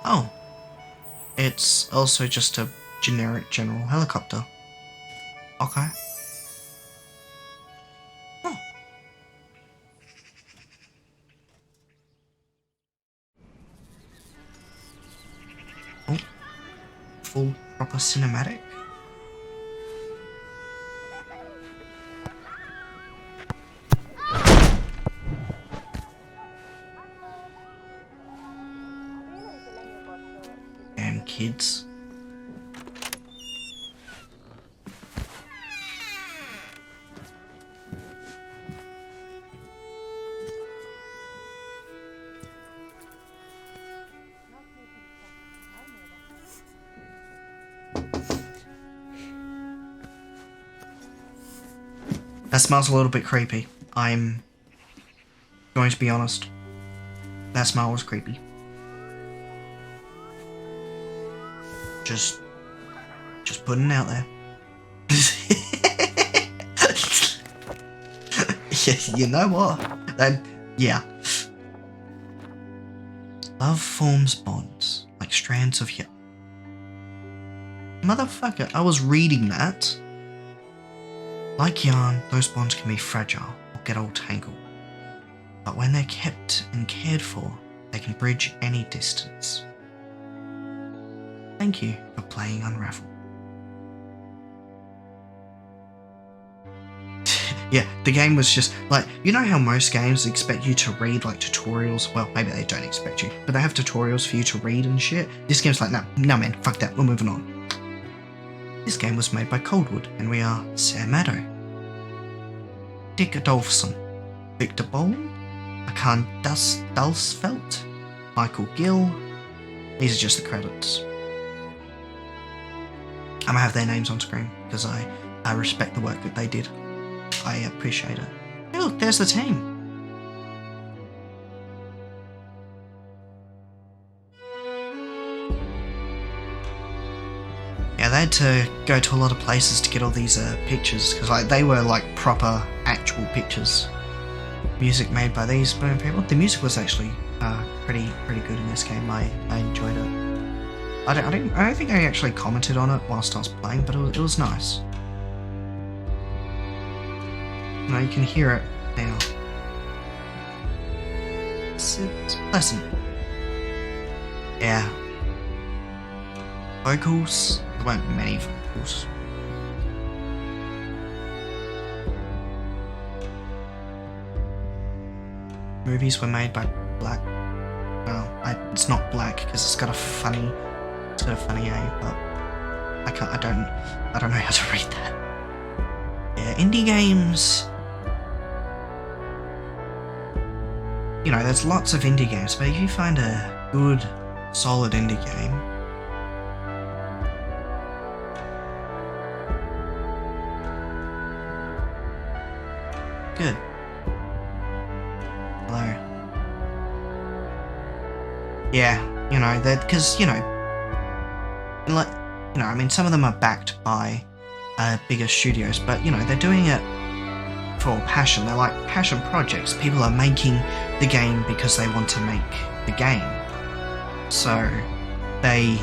Oh. It's also just a generic general helicopter. Okay. Oh. Oh. Full proper cinematic. Damn kids. That smells a little bit creepy. I'm going to be honest. That smell was creepy. Just putting it out there. You know what? Yeah. Love forms bonds like strands of yarn. Motherfucker, I was reading that. Like yarn, those bonds can be fragile or get all tangled. But when they're kept and cared for, they can bridge any distance. Thank you for playing Unravel. Yeah, the game was just like, you know how most games expect you to read like tutorials? Well, maybe they don't expect you, but they have tutorials for you to read and shit. This game's like, no man, fuck that, we're moving on. This game was made by Coldwood, and we are Sam Maddow, Dick Adolphson, Victor Boland, Akan Dulsfelt, Michael Gill. These are just the credits. I'm gonna have their names on screen because I respect the work that they did. I appreciate it. Hey, look, there's the team. Yeah, they had to go to a lot of places to get all these pictures because like they were like proper actual pictures. Music made by these people. The music was actually pretty good in this game. I enjoyed it. I don't think I actually commented on it whilst I was playing, but it was nice. You know, you can hear it now. It's pleasant. Yeah. Vocals. There weren't many vocals. Movies were made by Black. Well, it's not black because it's got a funny A, but I don't know how to read that. Yeah, indie games. You know, there's lots of indie games, but if you find a good, solid indie game, good. Hello. Yeah, you know, because, you know, like, you know, I mean, some of them are backed by bigger studios, but, you know, they're doing it for passion. They're like passion projects. People are making the game because they want to make the game. So, they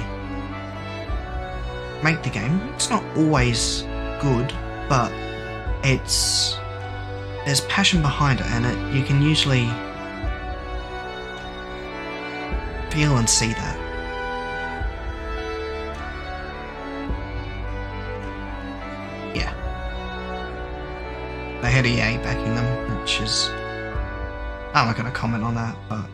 make the game. It's not always good, but there's passion behind it, and you can usually feel and see that. Yeah. They had EA backing them, which is... I'm not going to comment on that, but...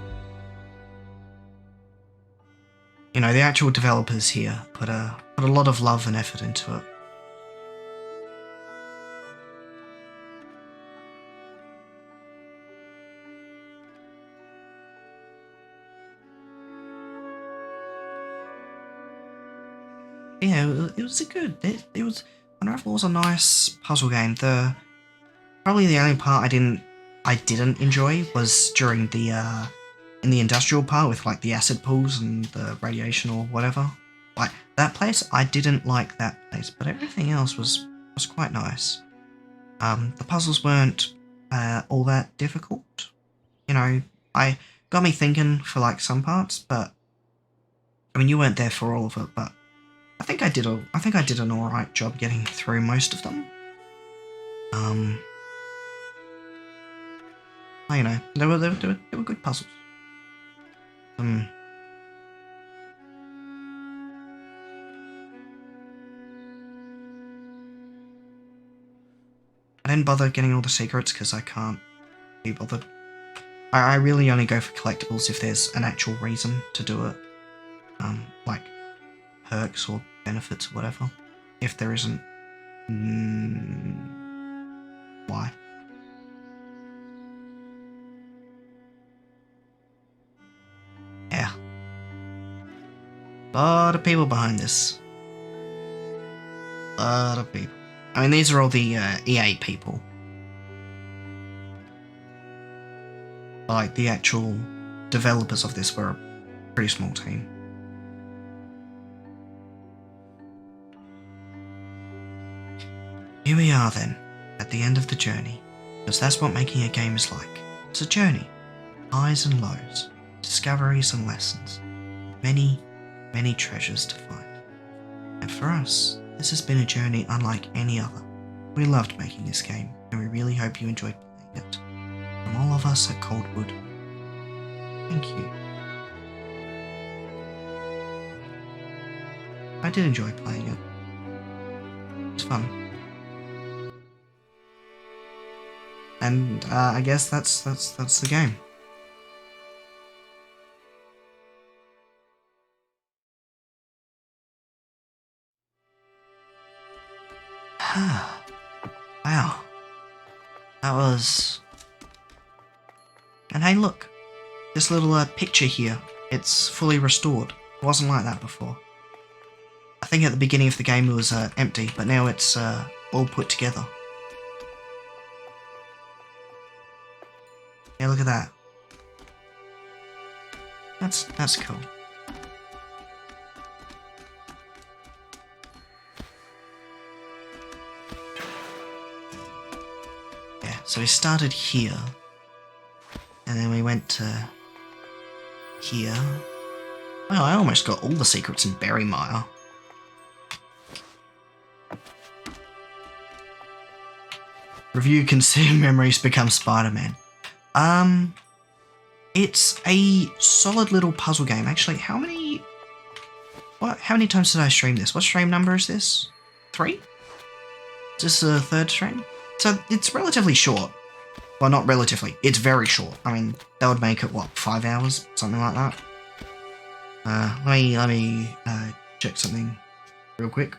You know, the actual developers here put a lot of love and effort into it. Yeah, it was a good. It was Unravel was a nice puzzle game. Probably the only part I didn't enjoy was during the in the industrial part with like the acid pools and the radiation or whatever. Like that place, I didn't like that place, but everything else was quite nice. The puzzles weren't all that difficult. You know, I got me thinking for like some parts, but I mean you weren't there for all of it, but I think I did an alright job getting through most of them. You know, they were good puzzles. I didn't bother getting all the secrets because I can't be bothered. I really only go for collectibles if there's an actual reason to do it. Like perks or benefits or whatever. If there isn't, why? Yeah. A lot of people behind this. A lot of people. I mean, these are all the EA people. Like, the actual developers of this were a pretty small team. Here we are then, at the end of the journey, because that's what making a game is like. It's a journey. Highs and lows, discoveries and lessons, many, many treasures to find. And for us, this has been a journey unlike any other. We loved making this game, and we really hope you enjoyed playing it. From all of us at Coldwood, thank you. I did enjoy playing it. It was fun. And I guess that's the game. Wow. That was... And hey look, this little picture here, it's fully restored. It wasn't like that before. I think at the beginning of the game it was empty, but now it's all put together. Yeah, look at that. That's cool. Yeah, so we started here, and then we went to here. Well, I almost got all the secrets in Berrymire. Review consume memories become Spiderman. It's a solid little puzzle game. Actually, how many times did I stream this? What stream number is this? 3? Is this the 3rd stream? So it's relatively short. Well, not relatively. It's very short. I mean, that would make it, what, 5 hours? Something like that. Let me check something real quick.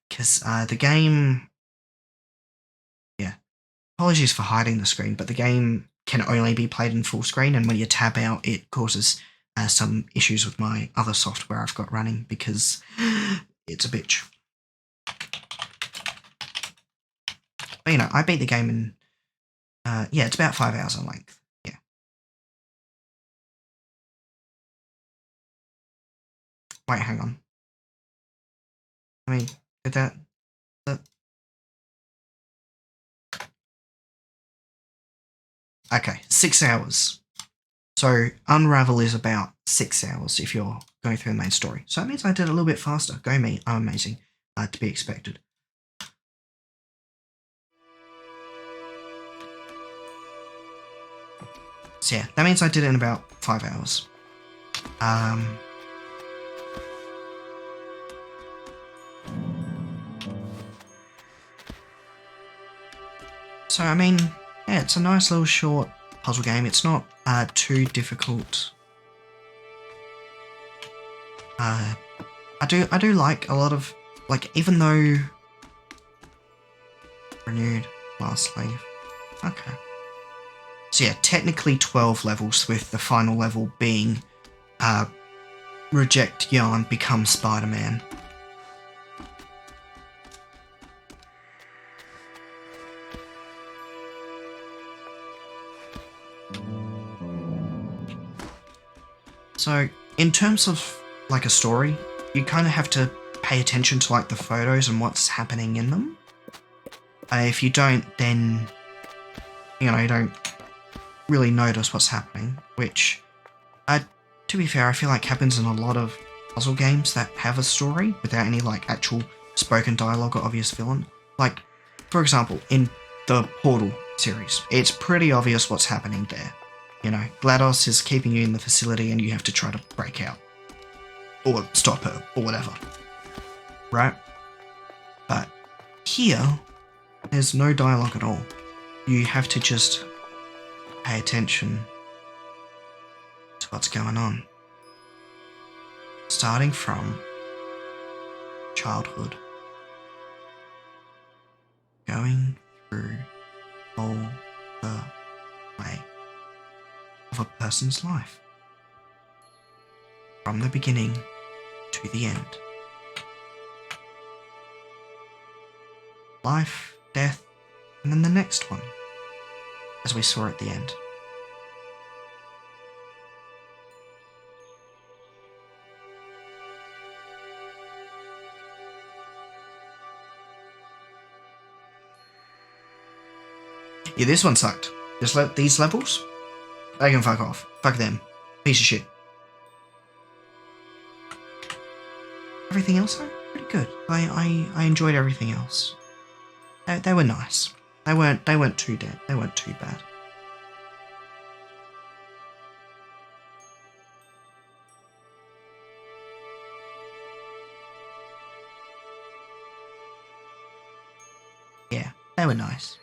Because the game... Yeah. Apologies for hiding the screen, but the game can only be played in full screen, and when you tab out, it causes some issues with my other software I've got running, because it's a bitch. But, you know, I beat the game in... yeah, it's about 5 hours in length. Yeah. Wait, hang on. I mean, did that... Okay, 6 hours. So Unravel is about 6 hours if you're going through the main story. So that means I did it a little bit faster. Go me, I'm amazing. To be expected. So yeah, that means I did it in about 5 hours. So I mean, yeah, it's a nice little short puzzle game. It's not too difficult. I do like a lot of, like, even though renewed last slave. Okay. So yeah, technically 12 levels, with the final level being reject yarn, become Spider-Man. So, in terms of like a story, you kind of have to pay attention to like the photos and what's happening in them. If you don't, then you don't really notice what's happening, which, to be fair, I feel like happens in a lot of puzzle games that have a story without any like actual spoken dialogue or obvious villain. Like, for example, in the Portal series, it's pretty obvious what's happening there. GLaDOS is keeping you in the facility and you have to try to break out. Or stop her, or whatever. Right? But here, there's no dialogue at all. You have to just pay attention to what's going on. Starting from childhood, going through all the way of a person's life. From the beginning to the end. Life, death, and then the next one, as we saw at the end. Yeah, this one sucked. These levels, they can fuck off. Fuck them. Piece of shit. Everything else, though, pretty good. I enjoyed everything else. They were nice. They weren't too dead. They weren't too bad. Yeah, they were nice.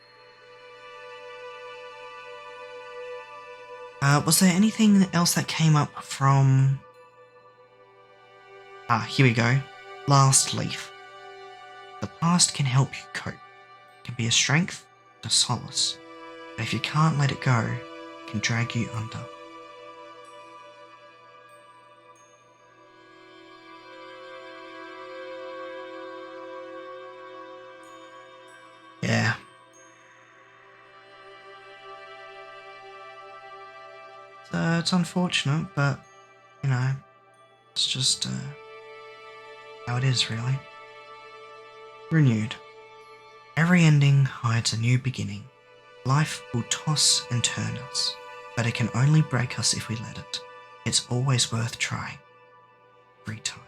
Was there anything else that came up from... here we go. Last leaf. The past can help you cope. It can be a strength, a solace. But if you can't let it go, it can drag you under. Yeah. It's unfortunate, but, it's just how it is, really. Renewed. Every ending hides a new beginning. Life will toss and turn us, but it can only break us if we let it. It's always worth trying. Every time.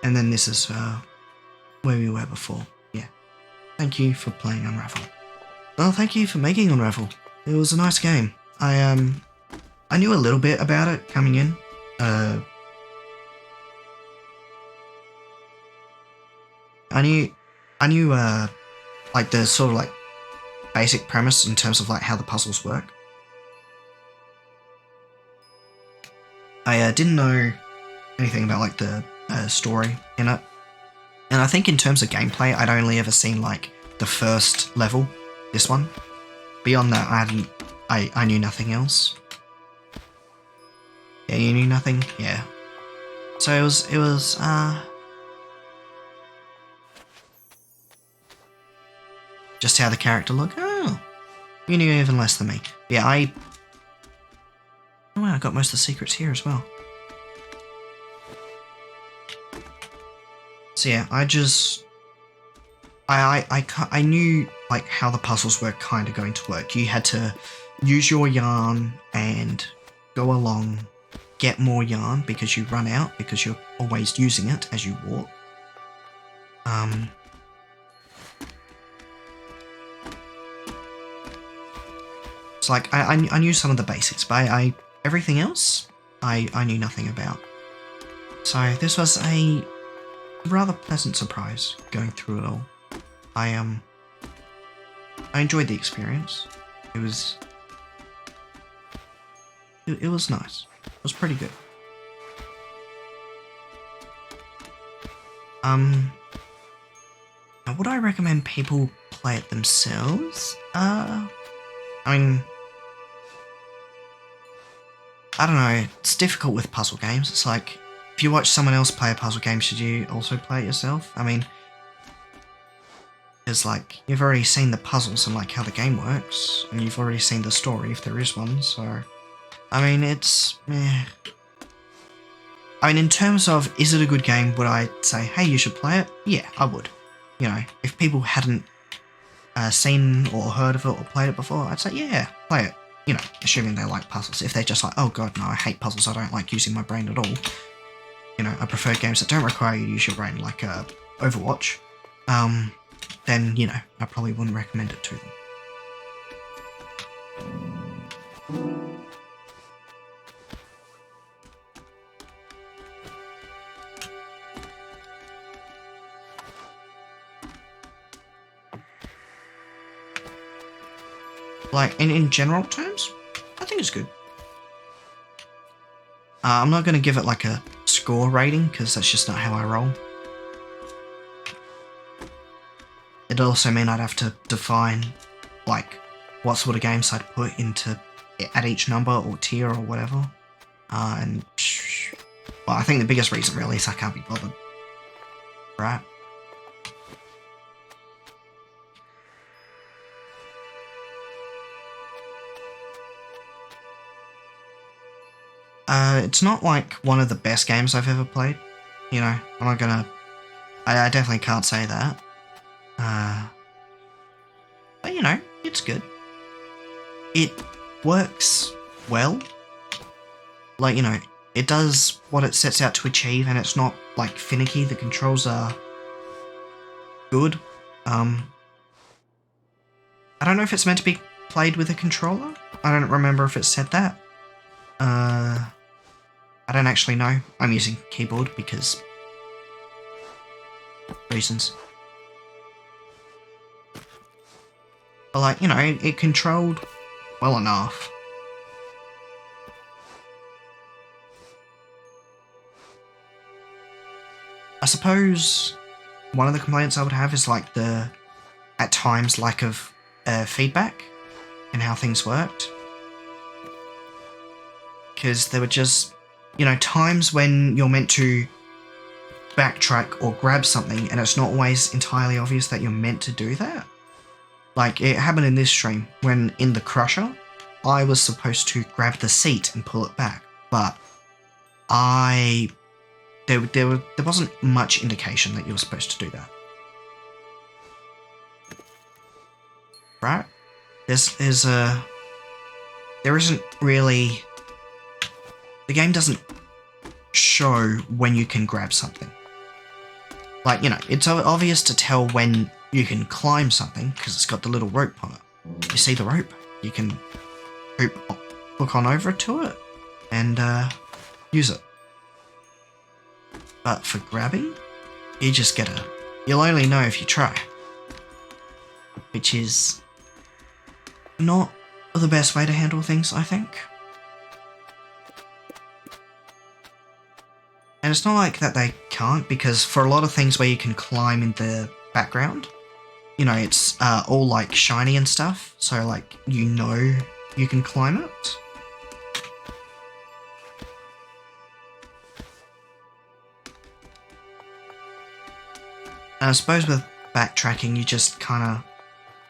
And then this is where we were before. Yeah. Thank you for playing Unravel. Well, thank you for making Unravel. It was a nice game. I knew a little bit about it coming in. I knew like the sort of like basic premise in terms of like how the puzzles work. I didn't know anything about like the story in it. And I think in terms of gameplay, I'd only ever seen like the first level, this one. Beyond that, I knew nothing else. Yeah, you knew nothing? Yeah. So it was just how the character looked. Oh, you knew even less than me. Yeah, oh wow, I got most of the secrets here as well. So yeah, I knew like how the puzzles were kind of going to work. You had to use your yarn and go along, get more yarn because you run out because you're always using it as you walk. It's like I knew some of the basics, but everything else I knew nothing about. So this was a rather pleasant surprise going through it all. I enjoyed the experience. It was It was nice. It was pretty good. Now would I recommend people play it themselves? I mean, I don't know, it's difficult with puzzle games. It's like, if you watch someone else play a puzzle game, should you also play it yourself? I mean, it's like, you've already seen the puzzles and like how the game works, and you've already seen the story if there is one, so... I mean, it's... I mean, in terms of, is it a good game, would I say, hey, you should play it? Yeah, I would. You know, if people hadn't seen or heard of it or played it before, I'd say, yeah, play it. You know, assuming they like puzzles. If they're just like, oh god, no, I hate puzzles, I don't like using my brain at all. You know, I prefer games that don't require you to use your brain, like Overwatch. Then, you know, I probably wouldn't recommend it to them. Like, in general terms, I think it's good. I'm not going to give it like a score rating, because that's just not how I roll. It'd also mean I'd have to define, like, what sort of games I'd put into at each number or tier or whatever. Well, I think the biggest reason really is I can't be bothered. Right? It's not like one of the best games I've ever played. You know, I'm not gonna... I definitely can't say that. But you know, it's good. It works well. Like, you know, it does what it sets out to achieve, and it's not, like, finicky. The controls are good. I don't know if it's meant to be played with a controller. I don't remember if it said that. I don't actually know. I'm using keyboard because... reasons. But, like, you know, it controlled well enough. I suppose one of the complaints I would have is, like, the, at times, lack of feedback and how things worked. Because there were just, you know, times when you're meant to backtrack or grab something and it's not always entirely obvious that you're meant to do that. Like, it happened in this stream when in the crusher, I was supposed to grab the seat and pull it back, but there wasn't much indication that you were supposed to do that. Right? There isn't really... The game doesn't show when you can grab something. Like, you know, it's obvious to tell when you can climb something because it's got the little rope on it. You see the rope, you can hook on over to it and use it. But for grabbing, you just gotta... You'll only know if you try. Which is not the best way to handle things, I think. And it's not like that they can't, because for a lot of things where you can climb in the background, you know, it's all like shiny and stuff, so like, you know you can climb it. And I suppose with backtracking, you just kind of...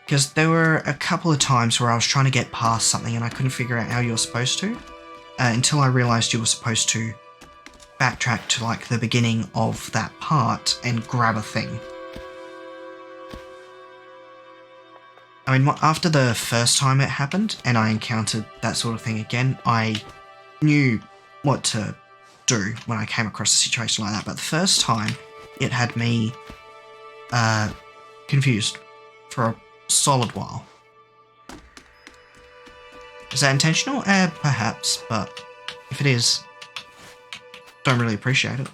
Because there were a couple of times where I was trying to get past something and I couldn't figure out how you were supposed to, until I realised you were supposed to backtrack to like the beginning of that part and grab a thing. I mean, after the first time it happened and I encountered that sort of thing again, I knew what to do when I came across a situation like that, but the first time it had me confused for a solid while. Is that intentional? Perhaps, but if it is, don't really appreciate it.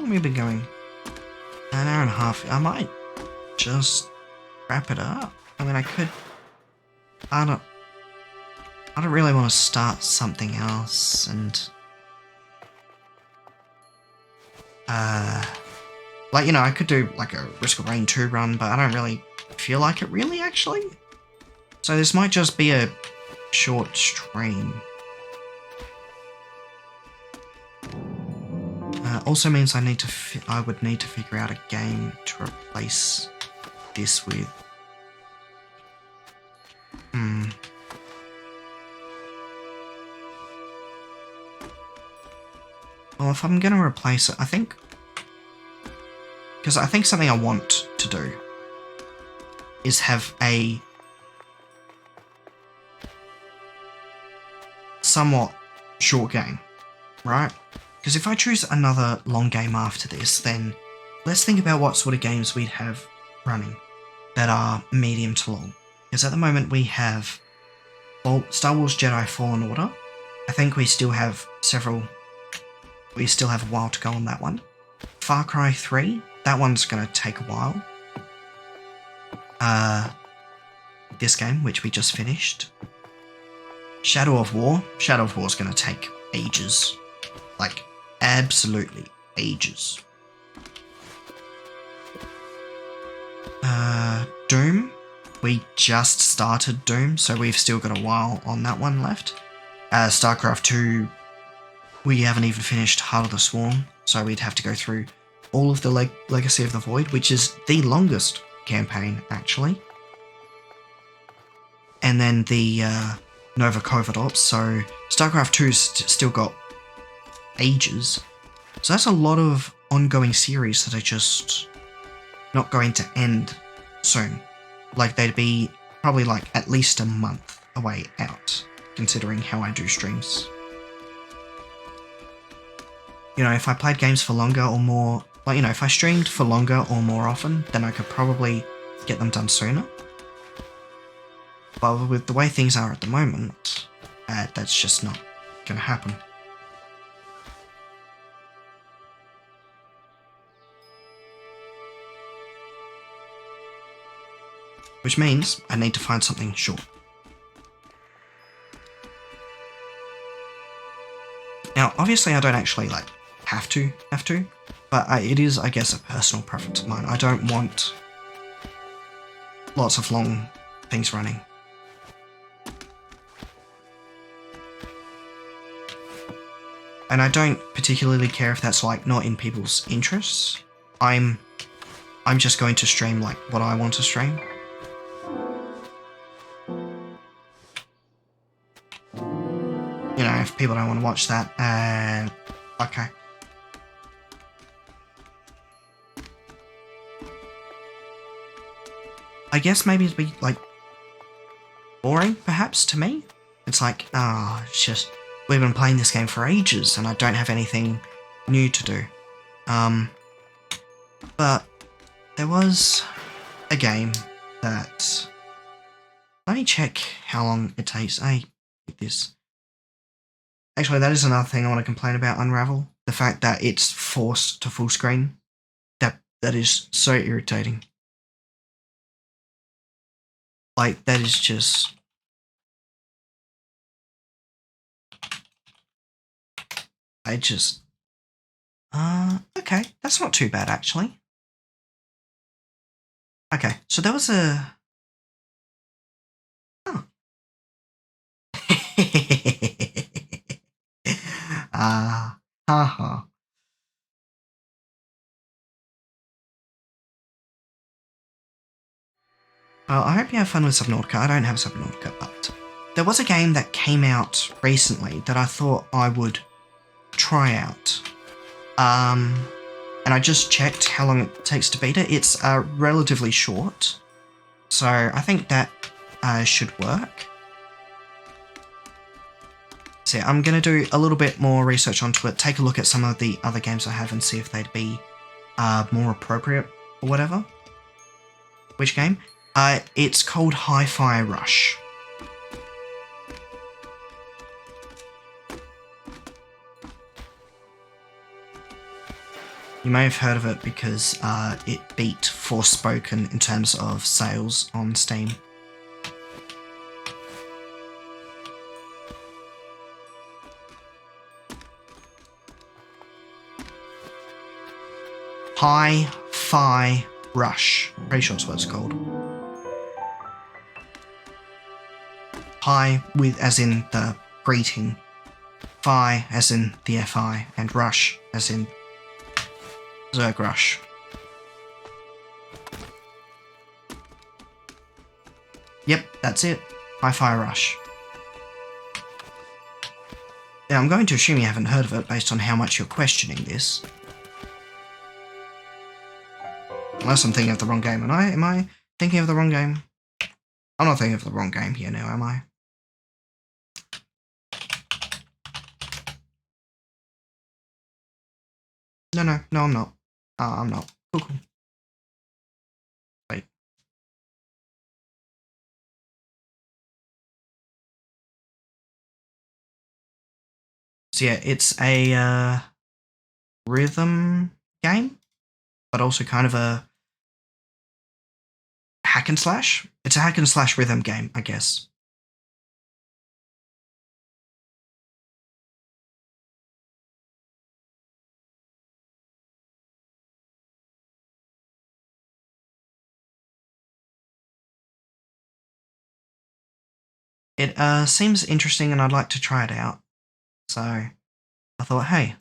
long have we been going? An hour and a half. I might just wrap it up. I mean, I could. I don't really want to start something else and. Like, you know, I could do like a Risk of Rain 2 run, but I don't really feel like it really, actually. So this might just be a short stream. Also means I would need to figure out a game to replace this with. Well, if I'm going to replace it, I think. Because I think something I want to do is have a somewhat short game, right? Because if I choose another long game after this, then let's think about what sort of games we'd have running that are medium to long. Because at the moment we have Star Wars Jedi Fallen Order. I think we still have a while to go on that one. Far Cry 3, that one's going to take a while. This game, which we just finished. Shadow of War is going to take ages. Like, absolutely ages. Doom. We just started Doom, so we've still got a while on that one left. StarCraft 2, we haven't even finished Heart of the Swarm, so we'd have to go through all of the Legacy of the Void, which is the longest campaign, actually. And then the Nova Covert Ops, so StarCraft 2's still got ages. So that's a lot of ongoing series that are just not going to end soon. Like, they'd be probably like at least a month away out, considering how I do streams. You know, if I played games for longer or more, like, you know, if I streamed for longer or more often, then I could probably get them done sooner. But with the way things are at the moment, that's just not going to happen. Which means I need to find something short. Now, obviously I don't actually, like, have to, but it is, I guess, a personal preference of mine. I don't want lots of long things running. And I don't particularly care if that's, like, not in people's interests. I'm just going to stream, like, what I want to stream. You know, if people don't want to watch that, okay. I guess maybe it'd be, like, boring, perhaps, to me. It's like, it's just, we've been playing this game for ages and I don't have anything new to do. But there was a game that... Let me check how long it takes. This. Actually, that is another thing I want to complain about Unravel. The fact that it's forced to full screen. That is so irritating. Like, that is just... Okay, that's not too bad, actually. Okay, so there was a... Oh. Haha. Well, I hope you have fun with Subnautica. I don't have Subnautica, but there was a game that came out recently that I thought I would try out. And I just checked how long it takes to beat it. It's relatively short, so I think that should work. So yeah, I'm going to do a little bit more research onto it, take a look at some of the other games I have and see if they'd be more appropriate or whatever. Which game? It's called Hi-Fi Rush. You may have heard of it because it beat Forspoken in terms of sales on Steam. Hi-Fi Rush. Pretty sure that's what it's called. Hi with as in the greeting, Fi as in the FI, and Rush as in Zerg Rush. Yep, that's it. Hi-Fi Rush. Now, I'm going to assume you haven't heard of it based on how much you're questioning this. Unless I'm thinking of the wrong game. Am I thinking of the wrong game? I'm not thinking of the wrong game here now, am I? No, I'm not. I'm not. Cool. Wait. So yeah, it's a rhythm game, but also kind of a hack and slash. It's a hack and slash rhythm game, I guess. It seems interesting and I'd like to try it out. So I thought, hey,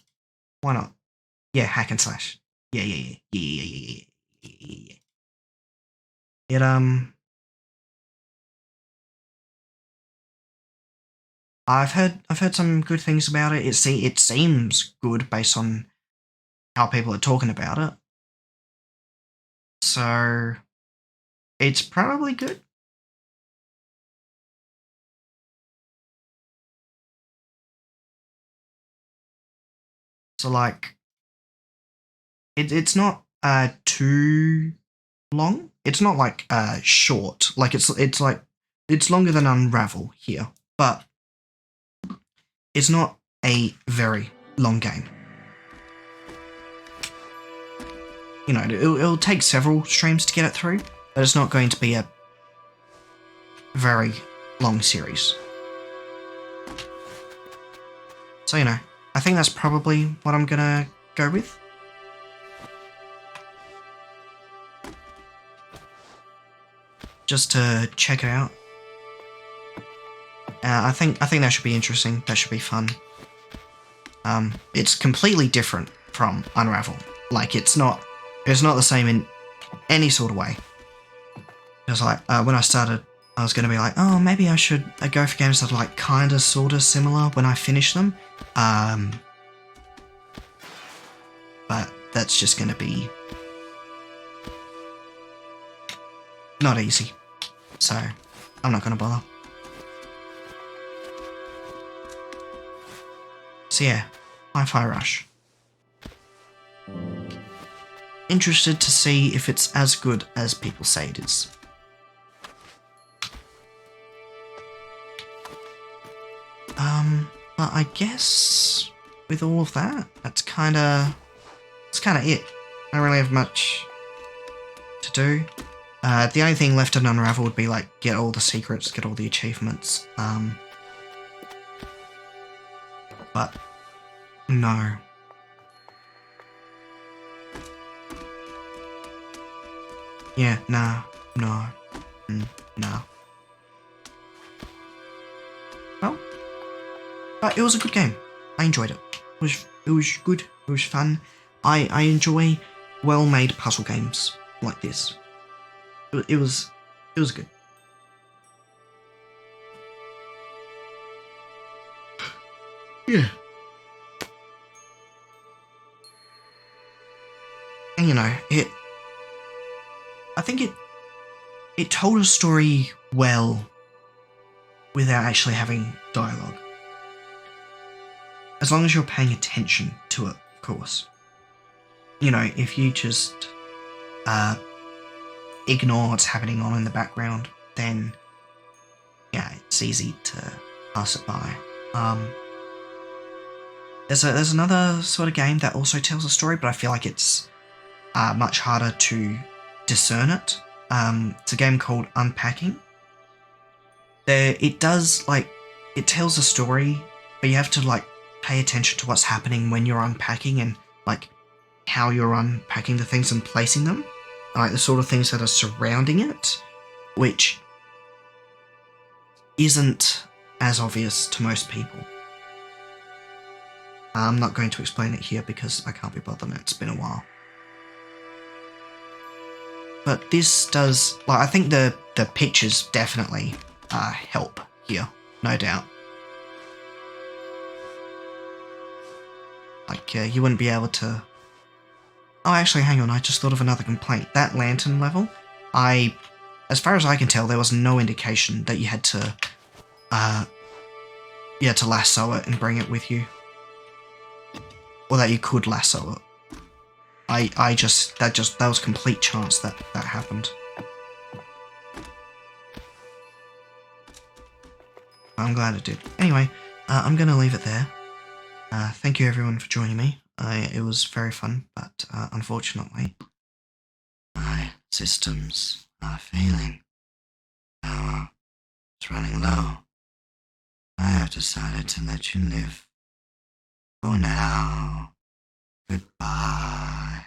why not? Yeah, hack and slash. Yeah. It I've heard some good things about it. It seems good based on how people are talking about it. So it's probably good. So like it's not too long. It's not like short. Like it's like it's longer than Unravel here, but it's not a very long game. You know, it'll take several streams to get it through, but it's not going to be a very long series. So, you know, I think that's probably what I'm gonna go with. Just to check it out. I think that should be interesting. That should be fun. It's completely different from Unravel. Like it's not the same in any sort of way. It was like when I started, I was going to be like, oh, maybe I should go for games that are like kind of, sort of similar when I finish them. But that's just going to be not easy. So I'm not going to bother. So yeah, Hi-Fi Rush. Interested to see if it's as good as people say it is. But I guess with all of that, that's kind of it. I don't really have much to do. The only thing left in Unravel would be like get all the secrets, get all the achievements. But no. Yeah, no. Well, but it was a good game. I enjoyed it. It was good. It was fun. I enjoy well-made puzzle games like this. It was good. Yeah. And you know, I think it told a story well without actually having dialogue. As long as you're paying attention to it, of course. You know, if you just ignore what's happening on in the background, then yeah, it's easy to pass it by. There's another sort of game that also tells a story, but I feel like it's much harder to discern it. It's a game called Unpacking. It tells a story, but you have to like pay attention to what's happening when you're unpacking and like how you're unpacking the things and placing them, like the sort of things that are surrounding it, which isn't as obvious to most people. I'm not going to explain it here because I can't be bothered and it's been a while. But this does, like, I think the pictures definitely help here, no doubt. Like, you wouldn't be able to... Oh, actually, hang on, I just thought of another complaint. That lantern level, as far as I can tell, there was no indication that you had to lasso it and bring it with you. Or that you could lasso it. That was complete chance that happened. I'm glad it did. Anyway, I'm going to leave it there. Thank you everyone for joining me. It was very fun, but unfortunately, My systems are failing. Power is running low. I have decided to let you live. For now, goodbye.